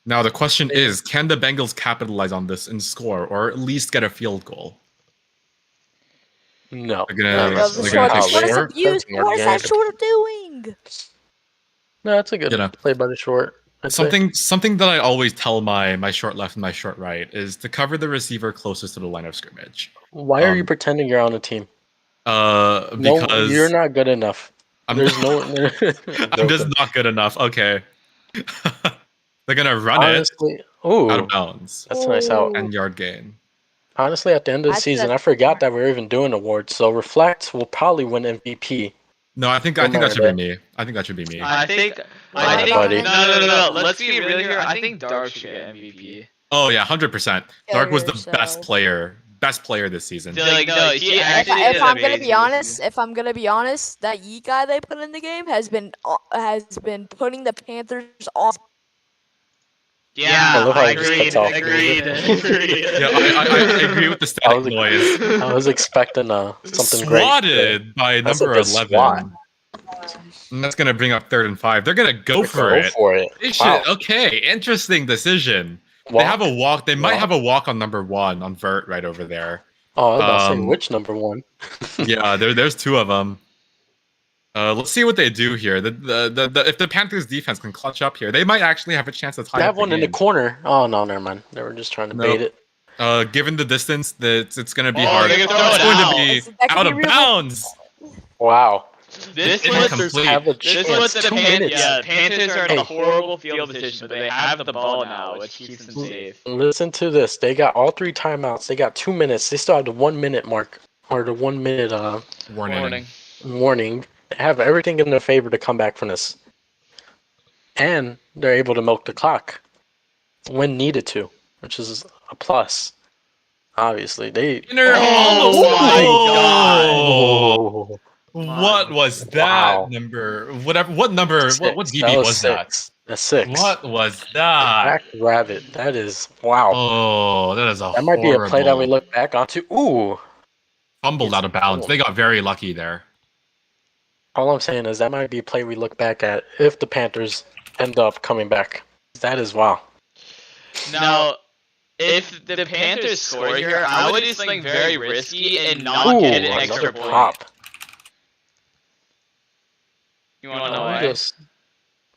Now the question is, can the Bengals capitalize on this and score, or at least get a field goal? No. What is that short doing? No, that's a good play by the short. Something that I always tell my short left and my short right is to cover the receiver closest to the line of scrimmage. Why are you pretending you're on a team? Because you're not good enough. There's no. I'm just not good enough. Okay. They're gonna run it out of bounds. That's a nice out. And yard gain. Honestly, at the end of the season, I forgot that we were even doing awards. So Reflect will probably win MVP. No, I think that should be me. I think that should be me. I think no. Let's be real here. I think Dark should get MVP. Oh yeah, 100%. Dark was the best player this season. If I'm gonna be honest, that Yeet guy they put in the game has been putting the Panthers off. Yeah, I agreed. Yeah, I agree with the static noise. I was expecting something Swatted great. by number 11. And that's gonna bring up 3rd and 5. They're gonna go for it. Okay, interesting decision. They have a walk. They might have a walk on number 1 on Vert right over there. Oh, I was about to say, Um, which number one? Yeah, there's two of them. Let's see what they do here. If the Panthers defense can clutch up here, they might actually have a chance to They tie have up the one in the game. corner. Oh, no, never mind. They were just trying to bait Nope. it. Given the distance, it's going to be Oh, hard. they're gonna throw It's it going to out. be That could out be of real- bounds. Wow. This It's was incomplete. have a this chance. was the 2 minutes. Panthers are in Hey. a horrible field position, but they have the ball now, which keeps them safe. Listen to this. They got all 3 timeouts. They got 2 minutes. They still have the 1 minute mark, or the 1 minute Warning. warning. They have everything in their favor to come back from this, and they're able to milk the clock when needed to, which is a plus. Obviously, they. Oh my God. What was that Wow. number? What number? What Six. DB was that? 6. That's 6. What was that? Jack Rabbit. That is wow. Oh, that is a That might be a play that we horrible look back onto. Ooh. fumbled out of bounds. They got very lucky there. All I'm saying is that might be a play we look back at if the Panthers end up coming back. That is wow. Now, if the Panthers score here, I would do something very risky and not get an extra another point. pop. You want to know I'm why? just-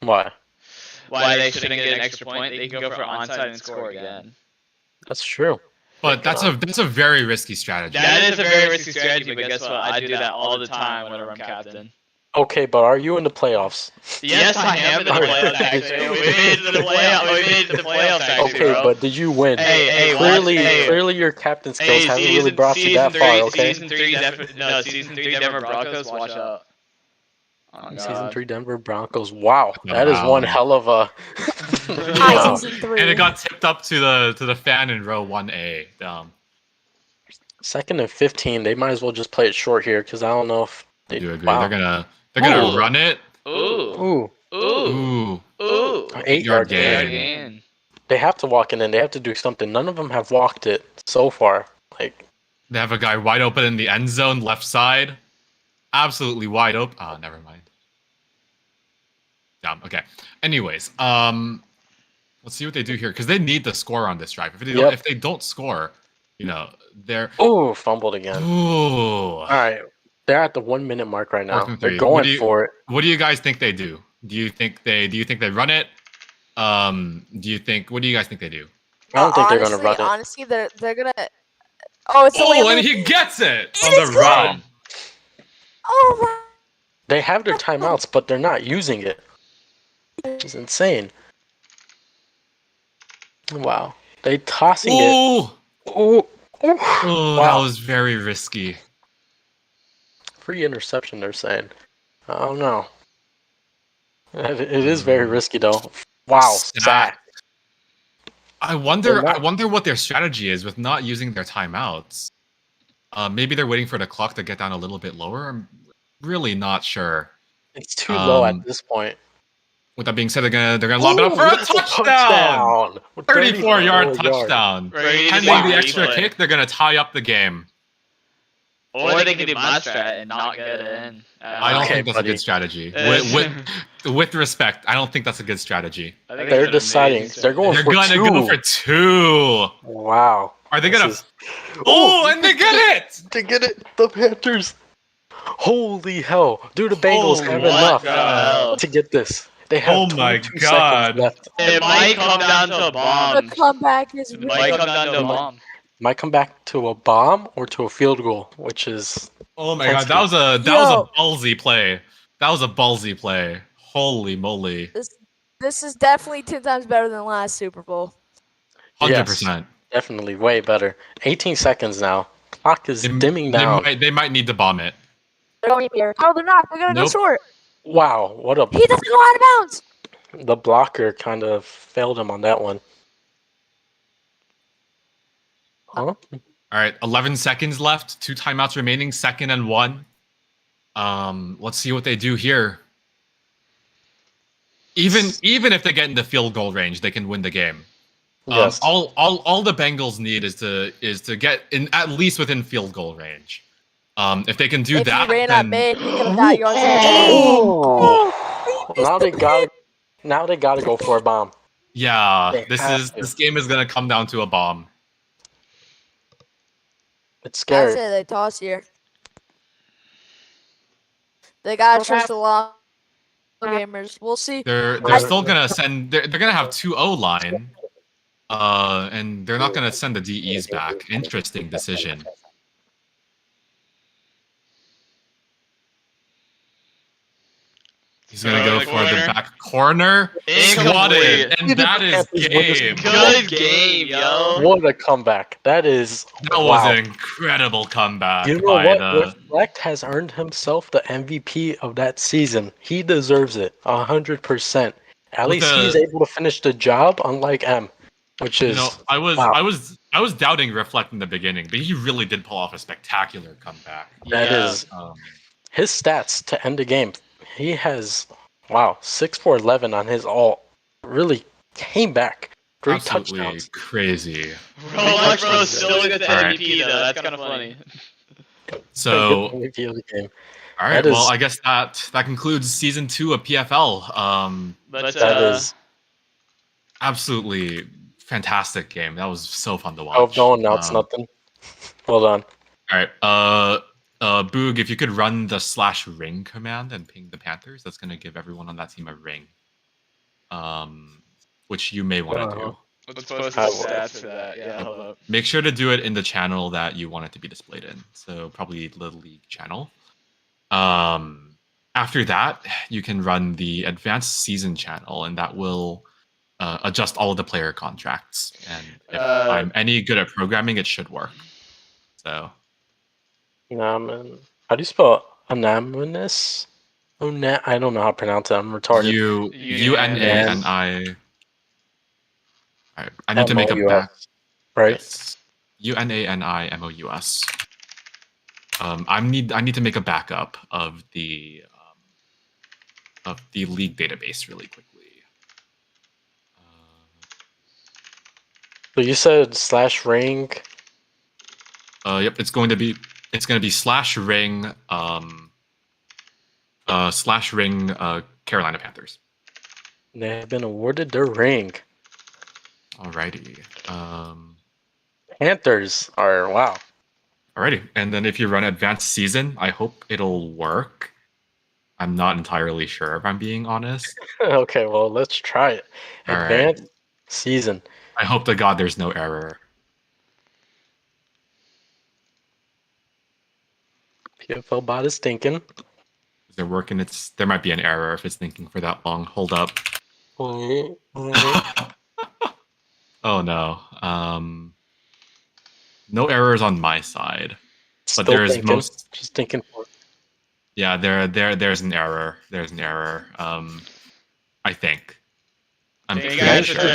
Why? Why they shouldn't get an extra point? They can go for onside and score again. That's true. But that's a very risky strategy. That is a very risky strategy, but guess what? I do that all the time whenever I'm captain. Okay, but are you in the playoffs? Yes, I am in the playoffs. Actually, we made the playoffs. We made the playoffs. Actually, Okay, bro. but did you win? Hey, clearly your captain skills haven't really brought you that far. Okay. Season 3 Denver Broncos. Watch out. Oh, Season God. 3 Denver Broncos. Wow, No, that is one wow. hell of a. Hi, Wow. season 3. And it got tipped up to the fan in row 1A. 2nd and 15. They might as well just play it short here because I don't know if I they do agree. Wow. They're gonna Ooh. run it. Ooh. Ooh, Ooh. Ooh. 8-yard gain. gain. They have to walk it in. They have to do something. None of them have walked it so far. Like, They have a guy wide open in the end zone, left side. Absolutely wide open. Oh, never mind. Okay. Anyways, let's see what they do here because they need the score on this drive. If they don't score, they're fumbled again. ooh. All right, they're at the 1 minute mark right now. 4th and They're 3. going for it. What do you guys think they do? Do you think they run it? What do you guys think they do? I don't think they're gonna run it. Honestly, they're gonna. Oh, it's only. And he gets it on is the run. Oh my. They have their timeouts, but they're not using it. Which is insane. Wow, they tossing it. Ooh. Ooh. Oh, Wow. that was very risky. Free interception, they're saying. I don't know. It is very risky, though. Wow, sack. I wonder what their strategy is with not using their timeouts. Maybe they're waiting for the clock to get down a little bit lower. I'm really not sure. It's too low at this point. With that being said, they're gonna lob it up for a touchdown. 34-yard touchdown. Pending the extra kick, they're gonna tie up the game. Or they can do my strat and not get it in. I don't think that's a good strategy. With respect, I don't think that's a good strategy. They're deciding. They're going They're for gonna 2. go for 2. Wow. Are they gonna? Oh, and they get it! To get it, the Panthers. Holy hell. Do the Bengals have enough to get this? They have 22 seconds left. It might come down to a bomb. The comeback is. It might come down to a bomb. Might come back to a bomb or to a field goal, which is... Oh my god, that was a ballsy play. That was a ballsy play. Holy moly. This is definitely 10 times better than last Super Bowl. 100%. Yes, definitely way better. 18 seconds now. Clock is dimming down. They might need to bomb it. They're going here. Oh, they're not. They're gonna go short. Wow, what a... He doesn't go out of bounds. The blocker kind of failed him on that one. Huh? All right, 11 seconds left. 2 timeouts remaining. 2nd and 1. Let's see what they do here. Even if they get into field goal range, they can win the game. Yes. All the Bengals need is to get in at least within field goal range. If they can do If that, he ran then up mid, he could have got yards. Oh. Now they gotta go for a bomb. yeah, They have to. this game is gonna come down to a bomb. It's I would scary. say they toss here. They gotta trust the long gamers. We'll see. They're still gonna send. They're gonna have 2-0 line. And they're not gonna send the DEs back. Interesting decision. He's gonna go for the back corner. Swatted, and that is game. Good game, yo. What a comeback! That is That was an incredible comeback You know by what? the. Reflect has earned himself the MVP of that season. He deserves it 100%. At With least he's the- able to finish the job, unlike M, which is I wow. was doubting Reflect in the beginning, but he really did pull off a spectacular comeback. That Yeah. is his stats to end the game. He has 6 for 11 on his ult. Really came back. 3 Absolutely touchdowns. crazy. Roblox Bros still gets the Alright. MVP though. That's kind of funny. So, MVP of the game. all right. That Well, is- I guess that concludes season 2 of PFL. But That is Absolutely fantastic game. That was so fun to watch. Oh, don't announce nothing. Hold on. All right. Boog, if you could run the /ring command and ping the Panthers, that's going to give everyone on that team a ring. Which you may want to do. Let's post the stats for that. Yeah, hold up. Make sure to do it in the channel that you want it to be displayed in. So probably the League channel. After that, you can run the advanced season channel, and that will adjust all of the player contracts. And if I'm any good at programming, it should work. So. How do you spell anonymous? I don't know how to pronounce it. I'm retarded. UNANI. Alright, I need to make a back. Right? Yes. UNANIMOUS. I need to make a backup of the league database really quickly. So you said /ring. Yep, it's going to be /ring Carolina Panthers. They have been awarded their ring. Alrighty. Panthers are wow. Alrighty, and then if you run advanced season, I hope it'll work. I'm not entirely sure if I'm being honest. Okay, well let's try it. All Advanced right. season. I hope to God there's no error. PFL bot is thinking. They're working. There might be an error if it's thinking for that long. Hold up. Oh no. No errors on my side. But there's thinking. Just thinking. Yeah, there's an error. There's an error. I think. I'm pretty sure.